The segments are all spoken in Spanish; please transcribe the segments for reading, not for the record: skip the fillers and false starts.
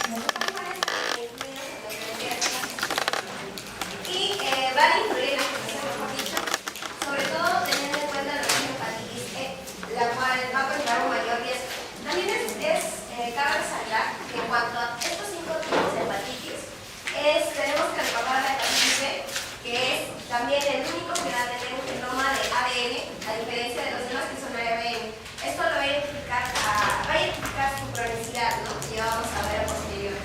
Y van a incluir la generación, mejor dicho, sobre todo teniendo en cuenta la hepatitis E, la cual va a conllevar un mayor riesgo. También cabe resaltar que en cuanto a estos 5 tipos de hepatitis, tenemos que recordar la hepatitis B, que es también el único que va a tener un genoma de ADN, a diferencia de los demás que son ARN. Esto lo va a identificar su cronicidad, ¿no? Que ya vamos a ver a posterior.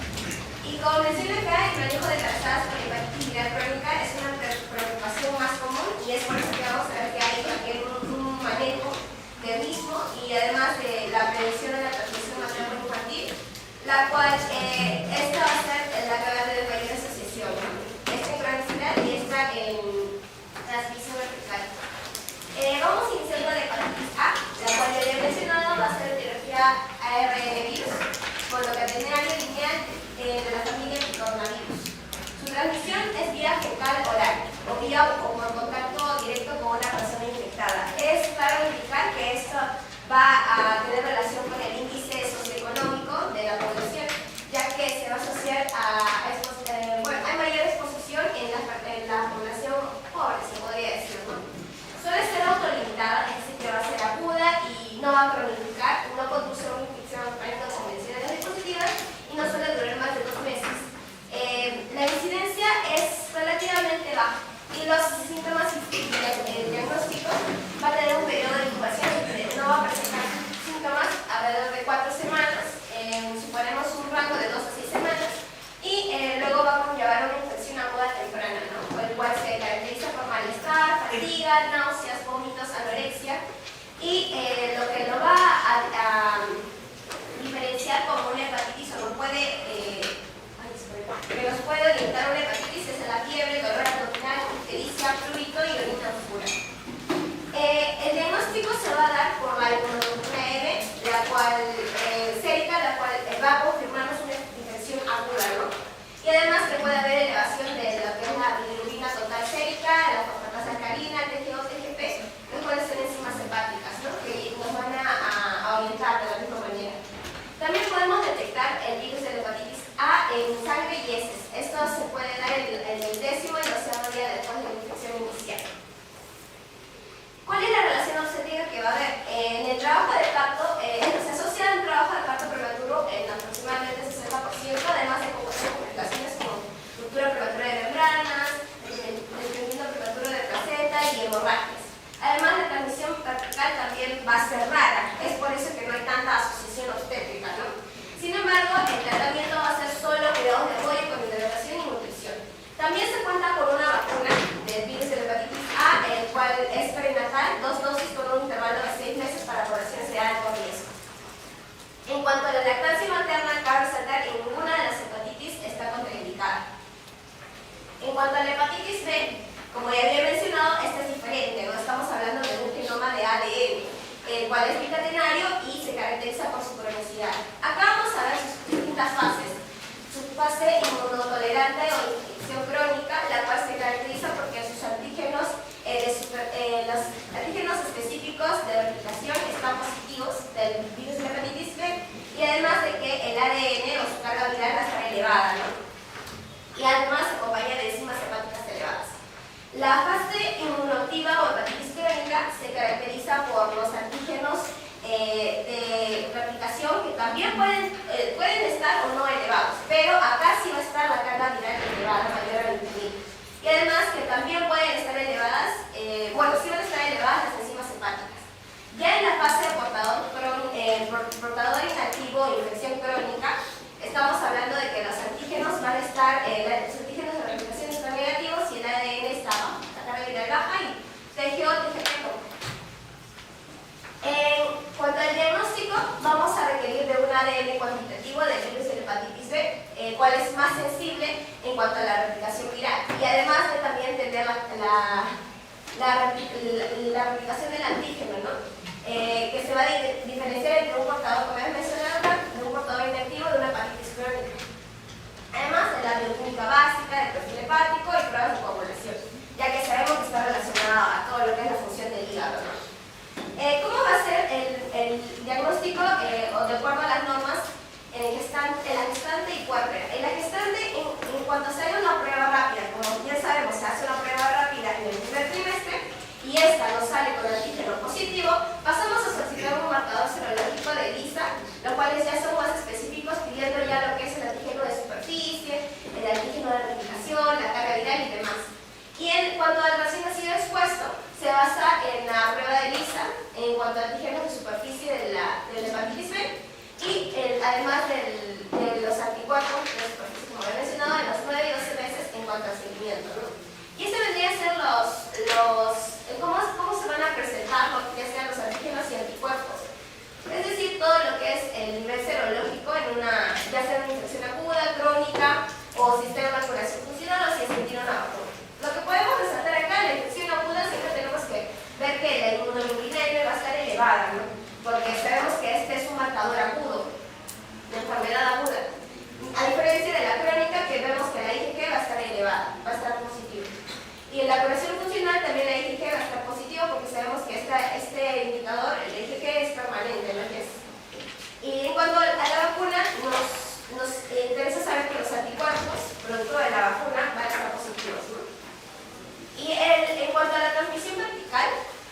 Y como mencioné acá, el manejo de embarazadas con hepatitis viral crónica es una preocupación más común y es por eso que vamos a ver que hay también un manejo del mismo y además de la prevención de la transmisión materno-infantil, la cual esta va a ser la que va a tener mayor asociación, ¿no? Esta en cronicidad y esta en transmisión vertical. Vamos iniciando la hepatitis A, la cual ya había mencionado, va a ser etiología ARN virus, con lo catenario lineal de la familia coronavirus. Su transmisión es vía fecal oral o por contacto directo con una persona infectada. Es claro indicar que esto va a tener relación con el índice socioeconómico de la población, ya que se va a asociar hay mayor exposición en la población pobre, se podría decir, ¿no? Suele ser autolimitada, es decir, que va a ser aguda y no va a cronificar, no conduce a una infección crónica convencional dispositivas y no suele durar más de 2 meses. La incidencia es relativamente baja y los síntomas diagnósticos va a tener un periodo de incubación, no va a presentar síntomas alrededor de 4 semanas, suponemos un rango de 2 a 6 semanas y luego va a conllevar una infección aguda temprana, ¿no? El cual se caracteriza por malestar, fatiga, náuseas, vómitos, anorexia y lo que lo va a diferenciar como una hepatitis o que nos puede orientar una hepatitis es la fiebre, dolor abdominal, ictericia, fluido y orina oscura. El diagnóstico se va a dar por la inmunoglobulina M, la cual va a confirmarnos una infección aguda, ¿no? Y además que puede haber elevación de lo que es la bilirrubina total sérica, la fosfatasa alcalina, el TGO, TGP, que pueden ser enzimas hepáticas, ¿no? Que nos van a orientar de la misma manera. También podemos detectar el virus de la hepatitis A en sangre y heces. Esto se puede dar en el 10º y 12º día después de la infección inicial. ¿Cuál es la relación obstétrica que va a haber? En el trabajo de parto, se asocia un trabajo de parto prematuro en aproximadamente 60%, además de complicaciones como ruptura prematura de membranas, desprendimiento prematuro de placenta y hemorragias. Además, la transmisión vertical también va a ser rara, es por eso que no hay tanta asociación obstétrica, ¿no? Sin embargo, el tratamiento va a ser solo cuidados de apoyo con hidratación y nutrición. También se cuenta con una vacuna del virus de la hepatitis A, el cual es prenatal, 2 dosis con un intervalo de 6 meses para poblaciones de alto riesgo. En cuanto a la lactancia materna, cabe resaltar que ninguna de las hepatitis está contraindicada. En cuanto a la hepatitis B, como ya había mencionado, esta es diferente, ¿no? Estamos hablando de un genoma de ADN, el cual es bicatenario y se caracteriza por su cronicidad. Acá vamos a ver sus distintas fases. Su fase inmunotolerante o infección crónica, la cual se caracteriza porque sus antígenos, los antígenos específicos de replicación están positivos del virus de la hepatitis B y además de que el ADN o su carga viral va a estar elevada, ¿no? Y además se acompaña de enzimas hepáticas elevadas. La fase inmunoactiva o hepatitis crónica se caracteriza por los antígenos de replicación que también pueden estar o no elevados, pero acá sí va a estar la carga viral elevada, mayor a 20.000. Y además que también pueden estar elevadas, sí van a estar elevadas las enzimas hepáticas. Ya en la fase de portador inactivo o infección crónica, estamos hablando de que los antígenos van a estar, los antígenos de replicación están negativos y el ADN está bajo, la carga viral baja y TGO, TGP. En cuanto al diagnóstico, vamos a requerir de un ADN cuantitativo del virus de la hepatitis B, el cual es más sensible en cuanto a la replicación viral y además de también tener la replicación del antígeno, ¿no? Que se va a diferenciar entre un portador, como hemos mencionado, de un portador inactivo de una hepatitis crónica. Además de la bioquímica básica, del perfil hepático y pruebas de coagulación, ya que sabemos que está relacionado a todo lo que es la función del hígado, ¿no? ¿Cómo va a ser el diagnóstico? O de acuerdo a las normas, en la gestante y anticuerpos. En la gestante, en cuanto se haga una prueba rápida, como ya sabemos, se hace una prueba rápida en el primer trimestre y esta nos sale con antígeno positivo, pasamos a solicitar un marcador serológico de ELISA, los cuales ya son más específicos, pidiendo ya lo que es el antígeno de superficie, el antígeno de replicación, la carga viral y demás. Y en cuanto al recién nacido expuesto, se basa en la prueba de ELISA en cuanto a antígenos de superficie de la hepatitis B y además de los anticuerpos de superficie, como he mencionado, en los 9 y 12 meses en cuanto al seguimiento, ¿no? Y este vendría a ser cómo se van a presentar lo que ya sean los antígenos y anticuerpos. Es decir, todo lo que es el nivel serológico en ya sea una infección aguda, crónica, o si está en una curación funcional o si es sentir una vacuna. Lo que podemos resaltar acá, la infección aguda, siempre tenemos que ver que la inmunoglobulina M va a estar elevada, ¿no? Porque sabemos que este es un marcador agudo, de enfermedad aguda. A diferencia de la crónica, que vemos que la IgG va a estar elevada, va a estar positiva. Y en la curación funcional también la IgG va a estar positiva porque sabemos que este indicador, el IgG, es permanente, ¿no? Y en cuanto a la vacuna, nos interesa saber que los anticuerpos, producto de la vacuna, van a estar positivos, ¿no? Y en cuanto a la transmisión vertical,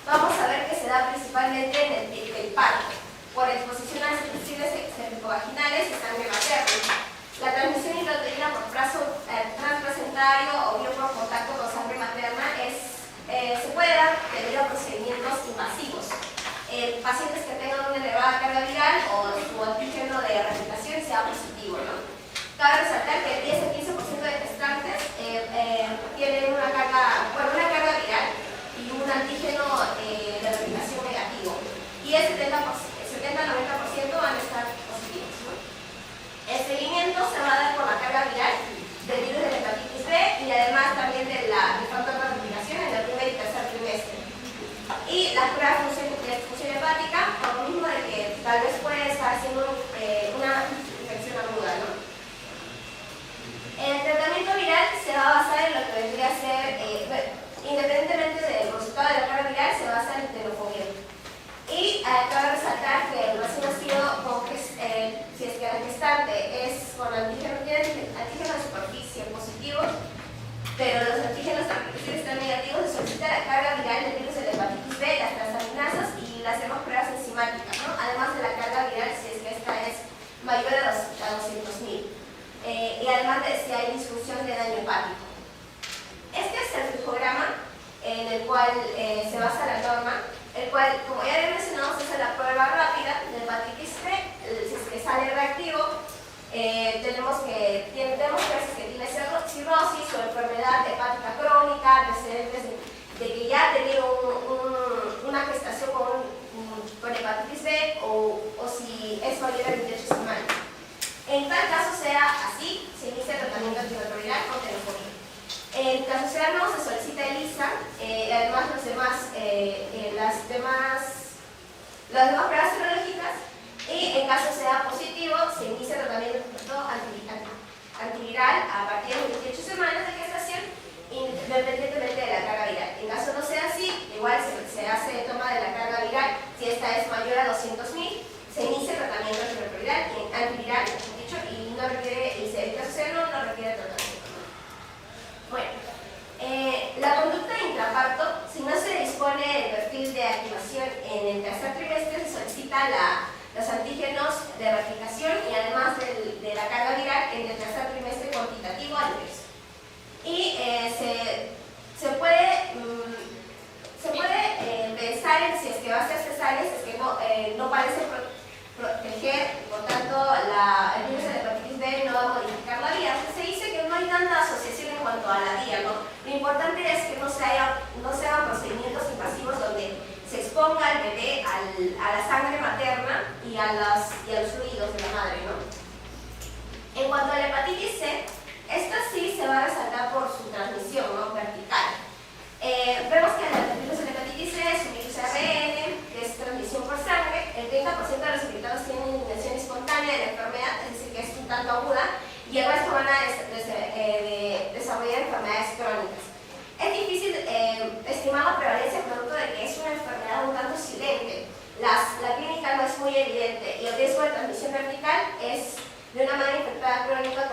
vamos a ver que se da principalmente en el parto, por exposición a secreciones cervicovaginales y sangre materna. La transmisión intrauterina por brazo transplacentario o bien por contacto con sangre materna se puede dar debido a procedimientos invasivos. Pacientes que tengan una elevada carga viral o su antígeno de replicación sea positivo, ¿no? Cabe resaltar que el 10 al 15% de gestantes tienen una carga viral y un antígeno de replicación negativo. Y el 70 al 90% van a estar positivos, ¿no? El seguimiento se va a dar por la carga viral del virus de la hepatitis B y además también del factor de replicación en el primer y tercer trimestre. Y la prueba de función hepática, por lo mismo de que tal vez puede estar haciendo una infección aguda, ¿no? El tratamiento viral se va a basar en lo que vendría a ser, independientemente del resultado de la carga viral, se basa en el tenofovir. Y cabe resaltar que el recién nacido, si es que la gestante es con antígeno de superficie positivo, pero los antígenos de están negativos, se solicita la carga viral del virus de la hepatitis B, las transaminasas y las demás pruebas enzimáticas, ¿no? Además de la carga viral si es que esta es mayor a 200.000. Y además de si hay disfunción de daño hepático. Este es el flujograma en el cual se basa la norma, el cual, como ya mencionamos, es la prueba rápida de hepatitis B. Si es que sale reactivo, tenemos que ver si tiene cirrosis o enfermedad hepática crónica, antecedentes de que ya ha tenido una gestación con hepatitis B o si es mayor a 28 semanas. En tal caso sea así, se inicia el tratamiento antirretroviral con tenofovir. En caso sea no, se solicita ELISA, además las demás pruebas serológicas, y en caso sea positivo, se inicia el tratamiento antiviral a partir de 28 semanas de gestación, independientemente de la carga viral. En caso no sea así, igual se hace toma de la carga viral, si esta es mayor a 200.000, se inicia el tratamiento antiviral, y no requiere, y si en caso sea no requiere tratamiento. Bueno, la conducta intraparto, si no se dispone del perfil de activación en el tercer trimestre, se solicita los antígenos de replicación y además de la carga viral en el tercer trimestre cuantitativo al inverso. Y se puede pensar en si es que va a ser cesárea, si es que no parece proteger, por tanto el virus de la hepatitis B no va a modificar la vía. Se dice que no hay tanta asociación en cuanto a la vía, ¿no? Lo importante es que no se hagan procedimientos invasivos donde se exponga al bebé a la sangre materna y a los fluidos de la madre, ¿no? En cuanto a la hepatitis C, esta sí se va a resaltar por su transmisión, ¿no? Vertical. Vemos que el virus de la hepatitis C es un virus ARN, que es transmisión por sangre. El 30% de los infectados tienen eliminación espontánea de la enfermedad, es decir, que es un tanto aguda, y el resto van a desarrollar enfermedades crónicas. Es difícil estimar la prevalencia producto de que es una enfermedad un tanto silente. La clínica no es muy evidente y el riesgo de transmisión vertical es de una madre infectada crónica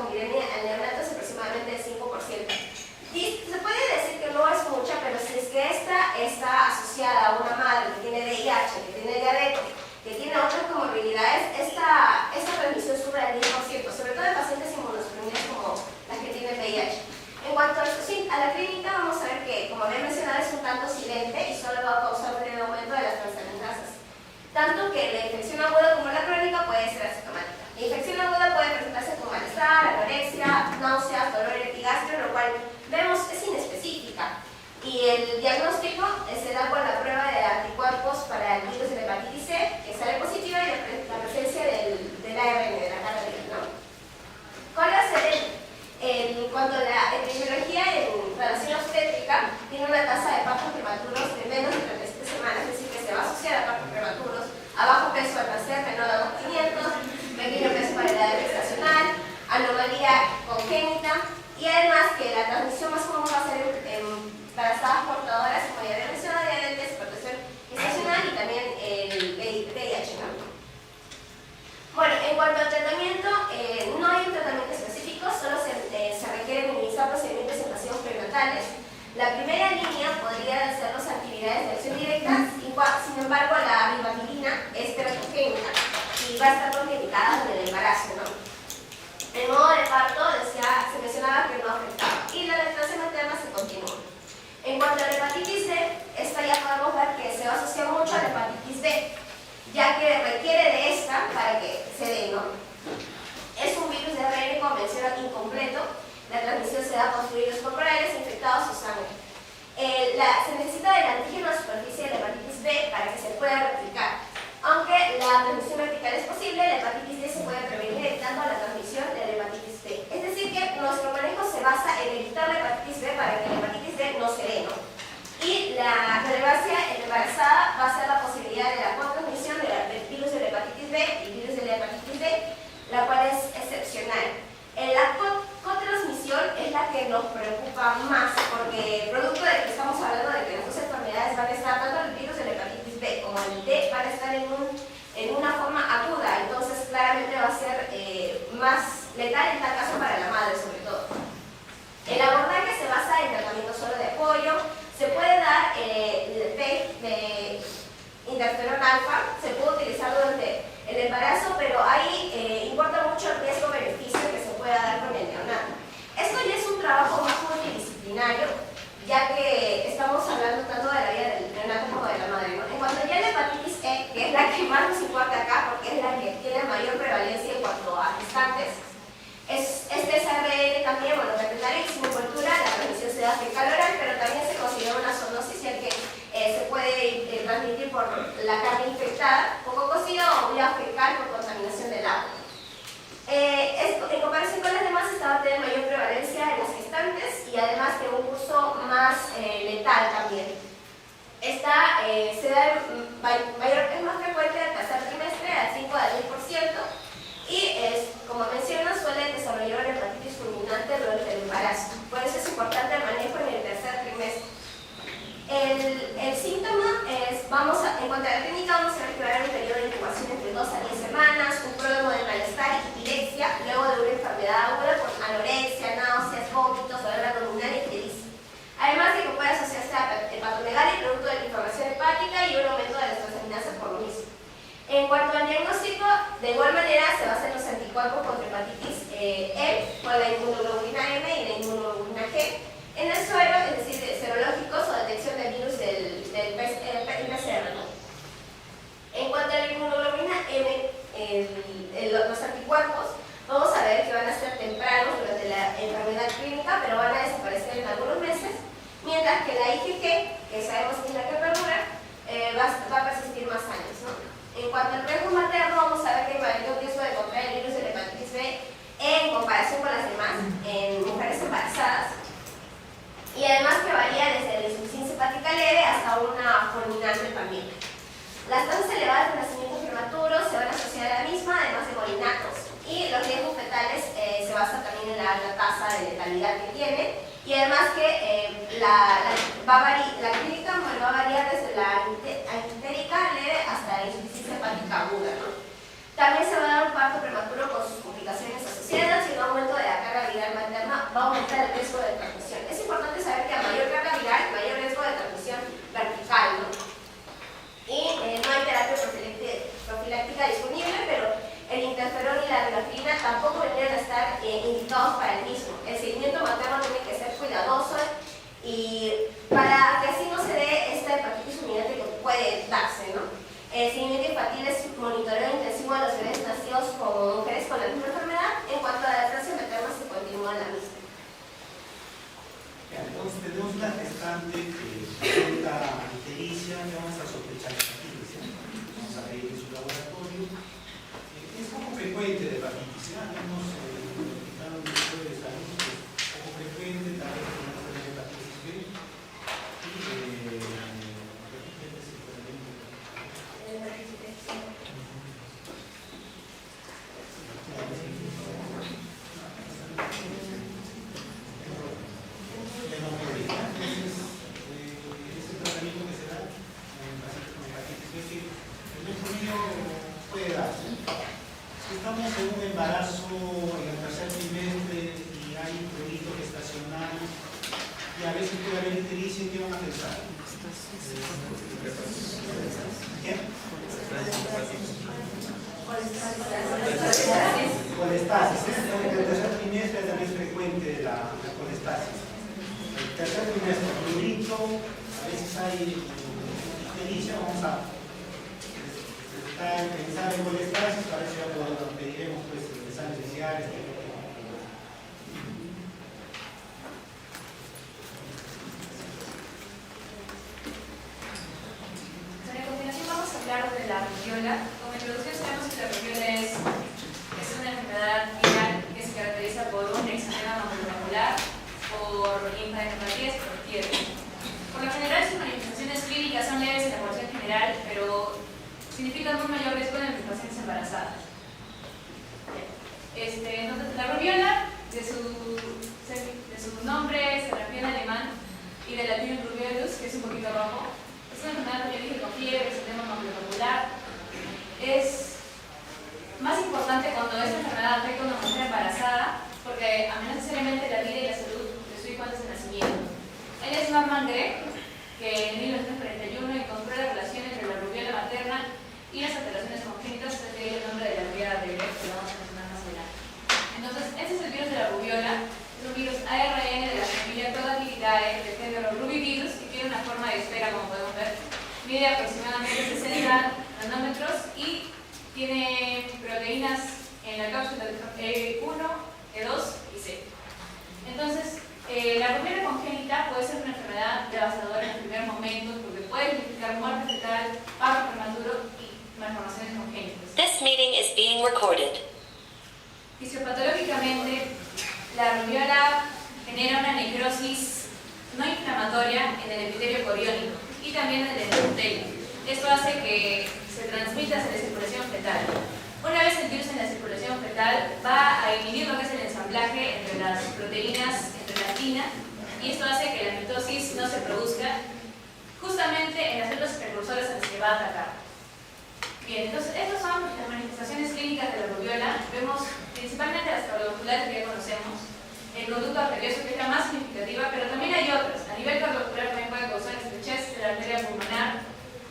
sea congénita, y además que la transmisión más común va a ser en embarazadas portadoras, como ya había mencionado, diabetes, hipertensión gestacional y también el VIH, ¿no? Bueno, en cuanto al tratamiento, no hay un tratamiento específico, solo se requiere minimizar procedimientos invasivos prenatales. La primera línea podría ser los antivirales de acción directa, sin embargo la ribavirina es teratogénica y va a estar contraindicada en el embarazo, ¿no? El modo de parto se mencionaba que no afectaba y la lactancia materna se continúa. En cuanto a la hepatitis D, esta ya podemos ver que se va a asociar mucho a la hepatitis B, ya que requiere de esta para que se dé, ¿no? Es un virus de ARN convencional incompleto, la transmisión se da por fluidos corporales infectados o sangre. Se necesita del antígeno a la superficie de la hepatitis B para que se pueda replicar. Aunque la transmisión vertical es posible, la hepatitis D se puede prevenir evitando la transmisión de la hepatitis B. Es decir, que nuestro manejo se basa en evitar la hepatitis B para que la hepatitis D no se dé, ¿no? Y la relevancia en embarazada va a ser la posibilidad de la cotransmisión del virus de la hepatitis B y virus de la hepatitis D, la cual es excepcional. La cotransmisión es la que nos preocupa más, porque producto de que estamos hablando de que las dos enfermedades van a estar, tanto el virus de la hepatitis B como el D, van a estar en una forma aguda, entonces claramente va a ser más letal en tal caso para la madre sobre todo. El abordaje se basa en tratamiento solo de apoyo, se puede dar el PEG de interferón alfa, se puede utilizar durante el embarazo, pero ahí importa mucho el riesgo-beneficio que se pueda dar con el neonato. Esto ya es un trabajo más multidisciplinario, ya que estamos hablando tanto de la vida del neonato como de la madre, ¿no? En cuanto ya a la hepatitis E, que es la que más nos importa acá, porque es la que tiene mayor prevalencia en cuanto a gestantes, este es ARN también, bueno, catenaria y sin cobertura, la transmisión se da fecal oral, pero también se considera una zoonosis, ya que se puede transmitir por la carne infectada, poco cocido o vía fecal por contaminación del agua. En comparación con las demás, esta va a tener mayor prevalencia en las gestantes y además de un curso más letal también. Esta se da es más frecuente en el tercer trimestre, al 5 al 10%, y como menciono, suele desarrollar una hepatitis fulminante durante el embarazo. Por eso es importante el manejo en el tercer trimestre. El síntoma es, en cuanto a la clínica, vamos a declarar un periodo de incubación entre 2 a 10 semanas, un prodromo de malestar y epilexia, luego de una enfermedad aguda con anorexia, náuseas, vómitos, dolor abdominal y ictericia. Además de que puede asociarse a hepatomegalia, producto de la inflamación hepática y un aumento de las transaminasas por lo mismo. En cuanto al diagnóstico, de igual manera se basa en los anticuerpos contra hepatitis E, con la inmunoglobulina M y la inmunoglobulina G, en el suero, es decir, serológicos o detección del virus del PCR, ¿no? En cuanto a la inmunoglobulina M, los anticuerpos, vamos a ver que van a ser tempranos durante la enfermedad clínica, pero van a desaparecer en algunos meses, mientras que la IgG, que sabemos que es la que perdura, va a persistir más años, ¿no? En cuanto al riesgo materno, vamos a ver que hay mayor riesgo de contraer el virus de la hepatitis B en comparación con las demás, en mujeres embarazadas. Y además que varía desde la insuficiencia hepática leve hasta una fulminante también. Las tasas elevadas de nacimientos prematuros se van a asociar a la misma, además de molinatos. Y los riesgos fetales se basan también en la alta tasa de letalidad que tiene. Y además que la clínica va a variar desde la entérica leve hasta la insuficiencia hepática aguda, ¿no? También se va a dar un parto prematuro con sus complicaciones asociadas y un aumento de la carga viral materna va a aumentar el riesgo de transmisión. Es importante saber que a mayor carga viral, mayor riesgo de transmisión vertical, ¿no? Y no hay terapia profiláctica disponible, pero el interferón y la ribavirina tampoco deberían estar indicados para el mismo. El seguimiento materno tiene que ser cuidadoso y para que así no se dé esta hepatitis fulminante que puede darse, ¿no? El seguimiento infantil es monitoreo intensivo de los bebés nacidos con mujeres con la misma enfermedad. En cuanto a la lactancia materna, se continúa la misma. Entonces tenemos una gestante que presenta ictericia, que vamos a sospechar hepatitis, ¿no? Vamos a pedir en su laboratorio. Es poco frecuente la hepatitis, ¿no? Hemos identificado un embarazo en el tercer trimestre y hay un prurito gestacional y a veces puede haber ictericia, ¿qué van a pensar? ¿Qué? Colestasis. En el tercer trimestre también es frecuente la colestasis. El tercer trimestre, prurito, a veces hay ictericia, vamos a pensar en colestasis, para eso ya lo pediremos pues exámenes iniciales. A continuación vamos a hablar de la rubiola. Como introducción sabemos que la rubiola es una enfermedad viral que se caracteriza por un exantema maculopapular, por linfadenopatía y por fiebre. Por lo general sus manifestaciones clínicas son leves en la población general, pero significan un mayor riesgo en las pacientes embarazadas. Entonces, la rubiola, de su nombre, se refiere en alemán, y del latín rubiolus, que es un poquito rojo. Es una enfermedad, como yo dije, con fiebre, exantema maculopapular. Es más importante cuando esta enfermedad afecta a una mujer embarazada, porque amenaza seriamente la vida y la salud de su hijo antes de nacimiento. Él es Norman Gregg, que en 1941 encontró la relación entre la rubiola materna y las alteraciones congénitas, es el nombre de la teoría de Gregg, que lo vamos a mencionar más adelante. Entonces, este es el virus de la rubiola, es un virus ARN de la familia Todactylidae, del género rubivirus, y tiene una forma de esfera, como podemos ver, mide aproximadamente 60 nanómetros y tiene proteínas en la cápsula E1, E2 y C. Entonces, la rubiola congénita puede ser una enfermedad devastadora en los primeros momentos porque puede significar muerte fetal, parto prematuro y malformaciones congénitas. This meeting is being recorded. Fisiopatológicamente, la rubiola genera una necrosis no inflamatoria en el epitelio coriónico y también en el endotelio. Esto hace que se transmita hacia la circulación fetal. Una vez el virus en la circulación fetal va a inhibir lo que es el ensamblaje entre las proteínas, entre la actina, y esto hace que la mitosis no se produzca justamente en las células precursoras a las que va a atacar. Bien, entonces estas son las manifestaciones clínicas de la rubiola. Vemos principalmente las cardiovasculares que ya conocemos, el conducto arterioso, que es la más significativa, pero también hay otras. A nivel cardiovascular también puede causar estrechez de la arteria pulmonar,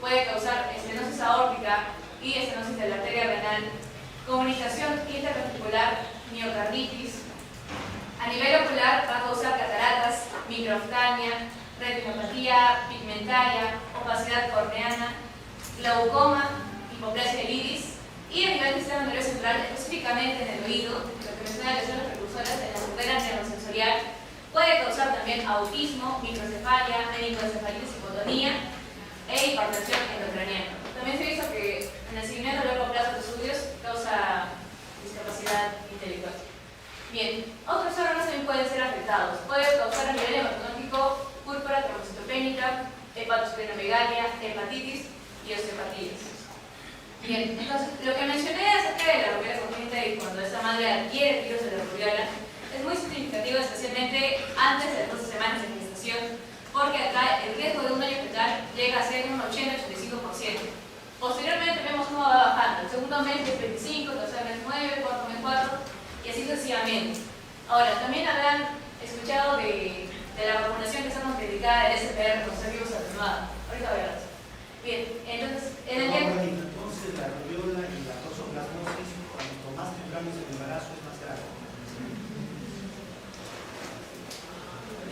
puede causar estenosis aórtica y estenosis de la arteria renal, comunicación interventricular, miocarditis. A nivel ocular va a causar cataratas, microoftalmia, retinopatía pigmentaria, opacidad corneana, glaucoma, hipoplasia del iris, y a nivel del sistema nervioso central, específicamente en el oído, lo que menciona las células precursoras en la esfera neurosensorial, puede causar también autismo, microcefalia, meningoencefalitis, hipotonía e hipertensión endocraniana. También se hizo que en el seguimiento a largo plazo de estudios causa discapacidad intelectual. Bien, otros órganos también pueden ser afectados. Puede causar a nivel hematológico púrpura trombocitopénica, hepatosplenomegalia, hepatitis y osteopatias. Bien, entonces lo que mencioné acerca de la rubiola congénita y cuando esta madre adquiere el virus de la rubiola es muy significativo, especialmente antes de las 12 semanas de gestación, porque acá el riesgo de un daño fetal llega a ser un 80-85%. Posteriormente vemos cómo va bajando. El segundo mes es 25, tercer mes 9, cuarto mes 4 y así sucesivamente. Ahora, también habrán escuchado de la vacunación que estamos dedicada al SPR, con ser vivos atenuados. Ahorita voy a hablar. Bien, entonces, en el entonces la rubiola y la toxoplasmosis, cuanto más temprano es el embarazo, es más grave.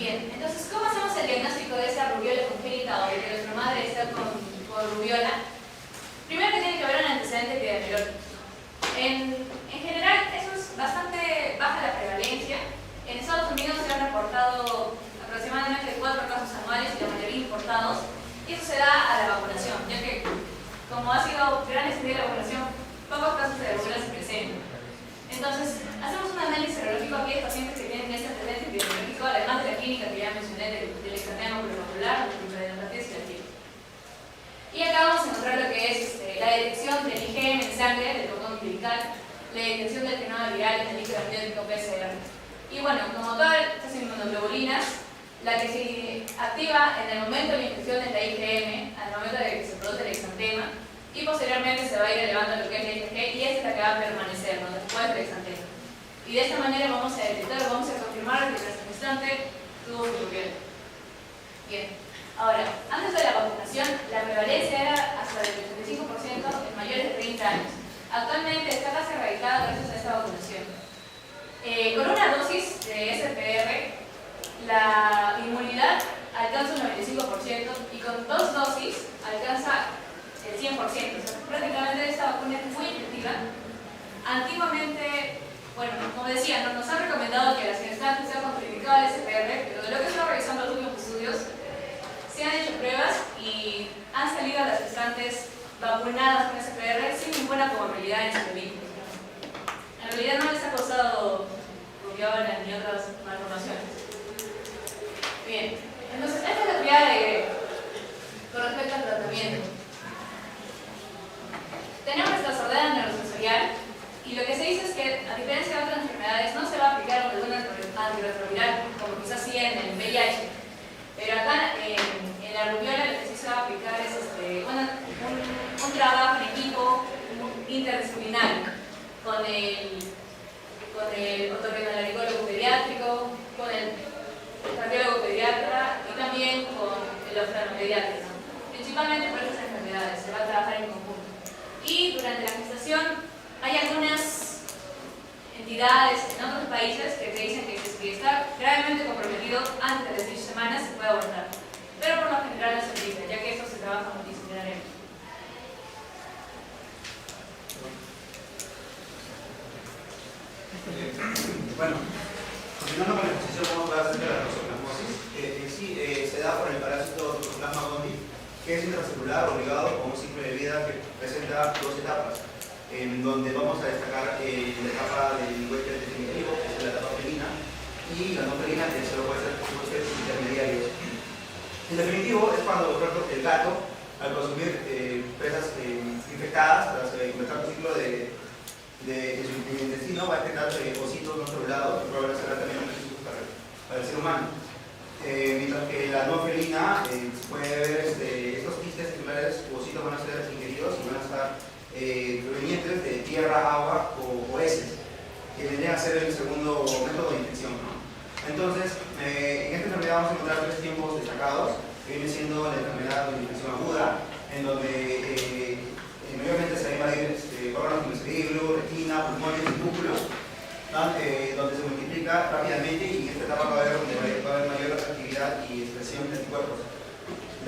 Bien, entonces, ¿cómo hacemos el diagnóstico de esa rubiola congénita o de que nuestra madre está con rubiola? Primero que tiene que haber un antecedente epidemiológico. En general, eso es bastante baja la prevalencia. En Estados Unidos se han reportado aproximadamente 4 casos anuales y la mayoría importados. Y eso se da a la vacunación, ya que como ha sido gran extendida la vacunación, pocos casos de rubiola se presentan. Entonces, hacemos un análisis serológico aquí de pacientes que tienen este antecedente epidemiológico, además de la clínica que ya mencioné del exantema maculopapular, la linfadenopatía y la fiebre. Y acá vamos a encontrar lo que es la detección del IgM en sangre, del cordón umbilical, la detección del genoma viral en el líquido amniótico PCR. Y bueno, como todas estas inmunoglobulinas, la que se activa en el momento de la infección es la IgM, al momento de que se produce el exantema, y posteriormente se va a ir elevando lo que es la IgG, y esta es la que va a permanecer, ¿no?, después del exantema. Y de esta manera vamos a detectar, vamos a confirmar que nuestro gestante tuvo fluvial. Bien, ahora, antes de la vacunación, la prevalencia era hasta del 85% en mayores de 30 años. Actualmente está casi erradicada gracias a esta vacunación. Con una dosis de SPR, la inmunidad alcanza un 95% y con 2 dosis alcanza el 100%. O sea, prácticamente esta vacuna es muy efectiva. Antiguamente, bueno, como decía, nos han recomendado que las gestantes sean contraindicadas al SPR, pero de lo que he estado revisando los últimos estudios, se han hecho pruebas y han salido las gestantes vacunadas con SPR sin ninguna comorbilidad en sus vehículos. En realidad no les ha causado rubiola ni otras malformaciones. Bien, entonces esta es la triada de Greco con respecto al tratamiento. Tenemos nuestra sordera neurosensorial y lo que se dice es que, a diferencia de otras enfermedades, no se va a aplicar un antirretroviral como quizás sí en el VIH. Pero acá en la rubiola lo que sí se va a aplicar es un trabajo en equipo interdisciplinario con el otorrinolaringólogo pediátrico, con el cardiólogo pediatra y también con el oftalmopediatra. Principalmente por estas enfermedades, se va a trabajar en conjunto. Y durante la gestación hay algunas entidades en otros países que te dicen que si está gravemente comprometido antes de las 18 semanas se puede abortar. Pero por lo general no se dice, ya que esto se trabaja multidisciplinariamente. Bueno, continuando con la exposición, vamos a hablar acerca de la toxoplasmosis. En sí, se da por el parásito Toxoplasma gondii, que es intracelular obligado con un ciclo de vida que presenta 2 etapas, en donde vamos a destacar la etapa del huésped definitivo, que es la etapa felina, y la no felina, que solo puede ser huéspedes intermediarios. El definitivo es cuando, por ejemplo, el gato, al consumir presas infectadas, tras completar el ciclo de su intestino, va a generar ositos no celulados, que probablemente será también beneficiosos para el ser humano. Mientras que la no felina, se puede ver estos quistes celulares u ositos van a ser ingeridos y van a estar provenientes de tierra, agua o heces, que vendrían a ser el segundo método de infección, ¿no? Entonces, en esta enfermedad vamos a encontrar 3 tiempos destacados, que viene siendo la enfermedad de infección aguda, en donde mayormente se va a invadir órganos como el cerebro, retina, pulmones y músculos, donde se multiplica rápidamente y en esta etapa va a haber mayor actividad y expresión de anticuerpos.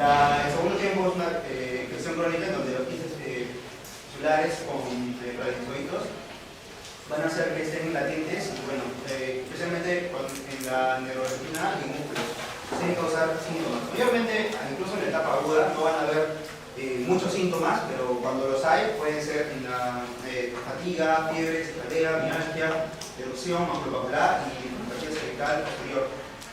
El segundo tiempo es una infección crónica en donde los quistes celulares con parasitoides van a hacer que estén latentes y bueno, especialmente en la neuroretina y músculos, sin causar síntomas. Mayormente, incluso en la etapa aguda, no van a haber muchos síntomas, pero cuando los hay pueden ser en la fatiga, fiebre, cefalea, mialgia, erupción maculopapular y hemorragia cervical posterior.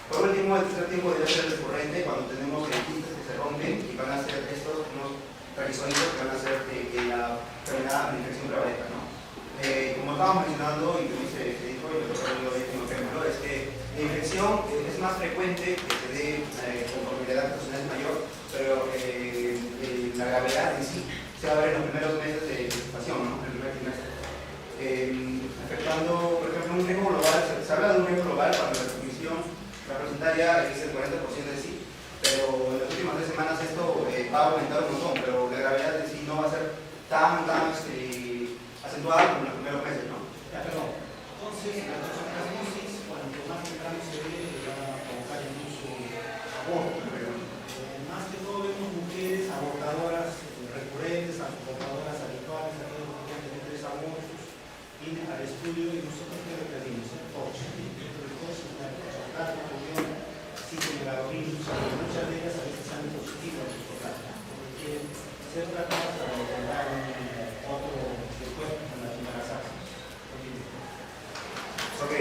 Por último, el tercer tiempo debe ser recurrente cuando tenemos quistes que se rompen y van a ser estos unos traquizoides que van a hacer que la enfermedad de infección prevalezca, ¿no? Como estábamos mencionando y como se dijo y lo que como ejemplo, es que la infección es más frecuente que se dé conforme la edad personal es mayor, pero la gravedad en sí se va a ver en los primeros meses de gestación, ¿no? En el primer trimestre. Afectando, por ejemplo, un riesgo global, se habla de un riesgo global cuando la transmisión representaria es el 40% de sí, pero en las últimas 3 semanas esto va a aumentar un montón, pero la gravedad en sí no va a ser tan acentuada como en los primeros meses, ¿no? Ya, perdón. Entonces, la toxoplasmosis, cuanto más temprano se ve, va a provocar incluso aborto, pero más que todo vemos mujeres abortadoras recurrentes, abortadoras habituales, aquellos que pueden tener 3 abortos, vienen al estudio y nosotros qué requerimos, el TOX. El TOX es una toxoplasma rubiola, citomegalovírus, muchas de ellas a veces salen positivas al toxoplasma, porque quieren ser tratadas para encontrar otro secuestro en las embarazadas. Ok,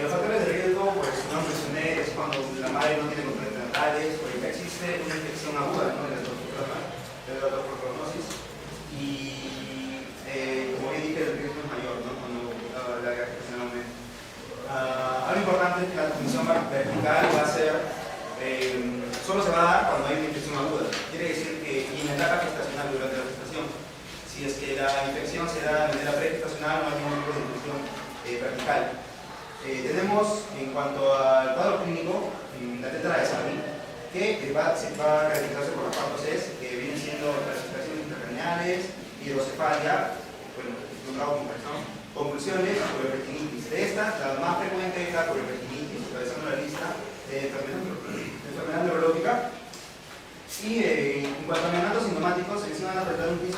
los factores de riesgo, pues no mencioné, es cuando la madre no tiene controles prenatales, porque existe una infección aguda, ¿no? De la toxoplasmosis y como bien dije, el riesgo es mayor, ¿no? Cuando la gestación aumenta. Algo importante es que la transmisión vertical va a ser, solo se va a dar cuando hay una infección aguda. Quiere decir que en la etapa gestacional durante la gestación, si es que la infección se da de manera pregestacional, no hay ningún tipo de infección vertical. Tenemos, en cuanto al cuadro clínico, la tetra de Sabin, que va a caracterizarse por las 4 Cs, que vienen siendo clasificaciones intracraneales, hidrocefalia, bueno, nombrado convulsiones, coriopectinitis. De estas, la más frecuente es la coriopectinitis, encabezando la lista de enfermedad neurológica. Y en cuanto a neonatos sintomáticos, se van a tratar un 15%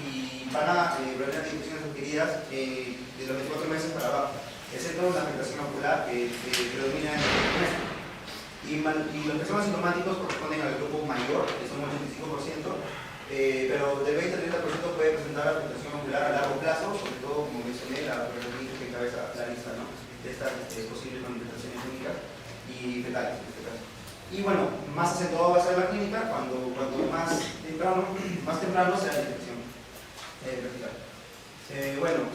y van a prevenir las infecciones adquiridas de los 24 meses para abajo, excepto la afectación ocular que predomina en el primer mes. Y los que son asintomáticos corresponden al grupo mayor, que son un 85%, pero del 20-30% puede presentar afectación ocular a largo plazo, sobre todo, como mencioné, la coriopectinitis que encabeza la lista, ¿no?, de estas posibles manifestaciones clínicas y fetales en este caso. Y bueno, más acentuado va a ser la clínica cuanto más temprano sea la infección vertical. Bueno,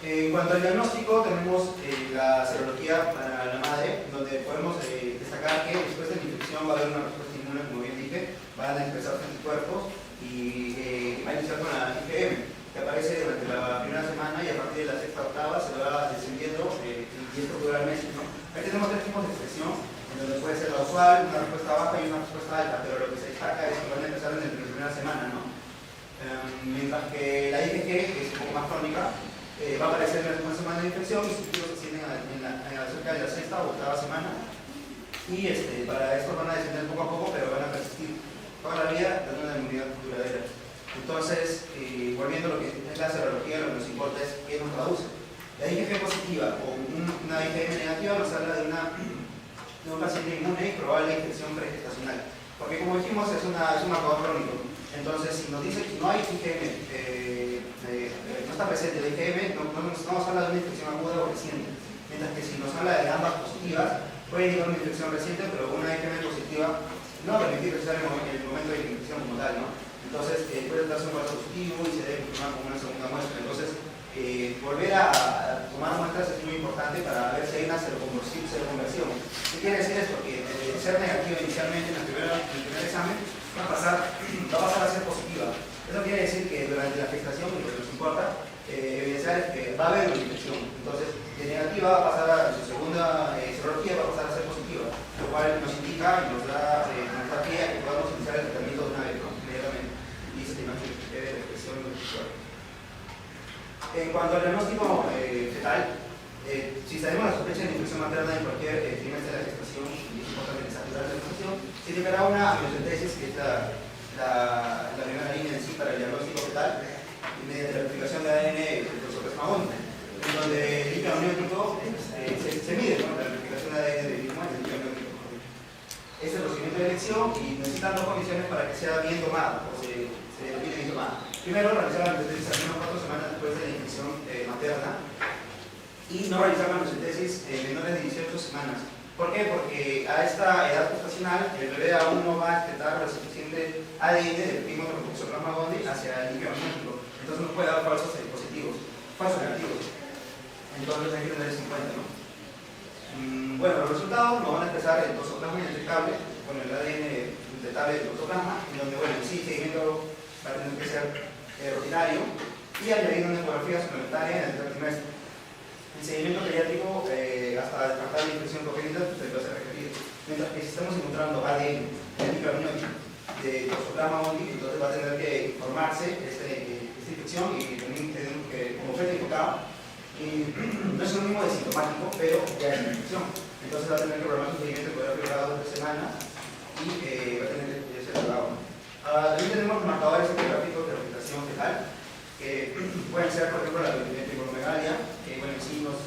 en cuanto al diagnóstico, tenemos la serología para la madre, donde podemos destacar que después de la infección va a haber una respuesta inmune, como bien dije, van a expresarse anticuerpos y va a iniciar con la IgM, que aparece durante la primera semana y a partir de la sexta octava se va descendiendo y esto dura meses, ¿no? Ahí tenemos 3 tipos de expresión, en donde puede ser la usual, una respuesta baja y una respuesta alta, pero lo que se destaca es que van a empezar en la primera semana, ¿no? Mientras que la IgG, que es un poco más crónica, va a aparecer en la segunda semana de infección y sus picos se ascienden cerca de la sexta o octava semana. Y para esto van a descender poco a poco, pero van a persistir toda la vida dando una inmunidad duradera. Entonces, volviendo a lo que es la serología, lo que nos importa es qué nos traduce. La IgG positiva o una IgM negativa nos habla de un paciente inmune y probable infección pregestacional. Porque como dijimos, es un marcador crónico. Entonces, si nos dice que no hay IgM, no está presente la IgM, no nos habla de una infección aguda o reciente. Mientras que si nos habla de ambas positivas, puede indicar una infección reciente, pero una IgM positiva no va a permitir realizar en el momento de la infección como tal, ¿no? Entonces, puede darse un caso positivo y se debe confirmar con una segunda muestra. Entonces, volver a tomar muestras es muy importante para ver si hay una seroconversión. ¿Qué quiere decir esto? Que ser negativo inicialmente en el primer examen va a pasar a ser positiva. Eso quiere decir que durante la gestación, lo que nos importa evidenciar es que va a haber una infección. Entonces, de negativa va a pasar a su segunda serología, va a pasar a ser positiva, lo cual nos indica y nos da guía que podamos iniciar el tratamiento de una vez, ¿no?, inmediatamente. Y se estima que la expresión del usuario. En cuanto al diagnóstico fetal, si tenemos la sospecha de infección materna en cualquier trimestre de la gestación, y es importante desactivar la gestación, se indicará una amniocentesis, que es la primera línea en sí para el diagnóstico fetal, y mediante la verificación de ADN del toxoplasma gondii, en donde el líquido amniótico se mide, ¿no?, la verificación de ADN del mismo en el líquido amniótico. Este es el procedimiento de elección y necesitan 2 condiciones para que sea bien tomado, o se denomine bien tomado. Primero, realizar la amniocentesis al menos 4 semanas después de la infección materna y no realizar la amniocentesis menores de 18 semanas. ¿Por qué? Porque a esta edad gestacional el bebé aún no va a excretar el suficiente ADN del primo del toxoplasma gondii hacia el líquido amniótico. Entonces nos puede dar falsos negativos. Entonces hay que tener eso en cuenta, ¿no? Bueno, los resultados nos van a expresar el toxoplasma identificable con el ADN detectable del toxoplasma, en donde, bueno, en sí, el seguimiento va a tener que ser rutinario y añadiendo una ecografía suplementaria en el tercer trimestre. El seguimiento pediátrico hasta descartar la infección congénita se va a ser requerido. Mientras que si estamos encontrando ADN en el líquido amniótico de toxoplasma gondii, entonces va a tener que informarse esta infección y tenemos que, como fue identificado, no es lo mismo de sintomático, pero ya es una infección. Entonces va a tener que programar su seguimiento de poder grado de 3 semanas y va a tener que ser grabado. También tenemos marcadores ecográficos de representación fetal, que pueden ser, por ejemplo, la hipoglomegalia, que bueno, en sí nos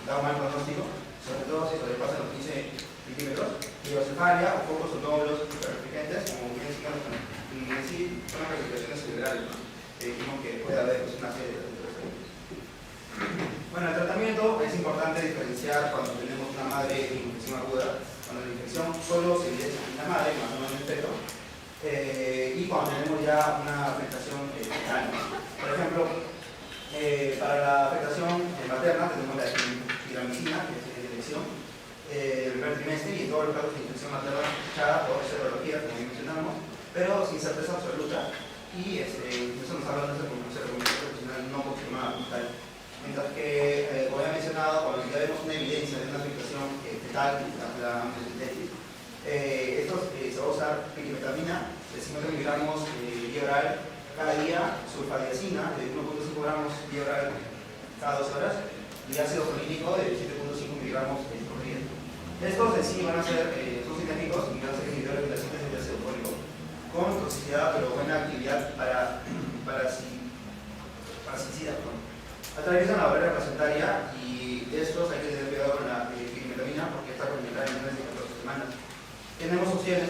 da un mal pronóstico, sobre todo si sobrepasan los 15 milímetros, hidrocefalia o focos o nódulos hiperrefringentes, como bien sigamos, y en sí son las clasificaciones cerebrales, ¿no? Dijimos que puede haber una serie de situaciones. Bueno, el tratamiento es importante diferenciar cuando tenemos una madre en infección aguda, cuando la infección solo se evidencia en la madre, más no en el feto, y cuando tenemos ya una afectación fetal. Por ejemplo, para la afectación materna tenemos la tiramicina, que es de elección, el primer trimestre, y en todos los casos de infección materna escuchada por serología, como mencionamos, pero sin certeza absoluta, y eso nos habla de una recomendación profesional no confirmada como tal. Mientras que, como había mencionado, cuando tal, la amniotensina. Estos se va a usar pirimetamina de 50 miligramos vía oral cada día, sulfadiazina de 1.5 gramos vía oral cada 2 horas y ácido clorhídrico de 7.5 miligramos por día. Estos en sí van a ser, son sintéticos y van a ser inhibidores de la síntesis de ácido fólico con toxicidad pero buena actividad para suicidas. Atraviesan la barrera placentaria y estos hay que tener cuidado con la pirimetamina porque está concentrada en menos de 14 semanas. Tenemos opciones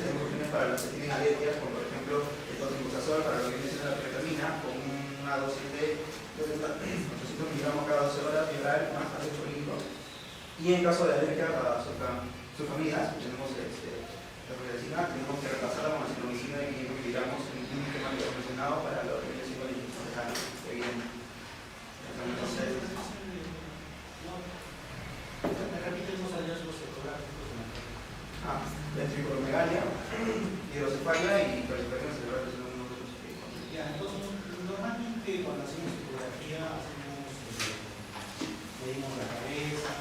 para los que tienen alergias, como por ejemplo el totimuzazol para lo que viene siendo la pirimetamina con una dosis de 800 miligramos cada 12 horas vía oral más ácido clorhídrico. Y en caso de alergia a sulfamidas, tenemos la pirimetamina, tenemos que reemplazarla con acitromicina de 500 miligramos en un esquema mencionado para lo que viene siendo la inyección lejana, evidente. Entonces, me repiten los hallazgos ecográficos de la ventricolomegalia, hidrocefalia y proliferación cerebral son unos de los que entonces, normalmente cuando hacemos ecografía, medimos la cabeza,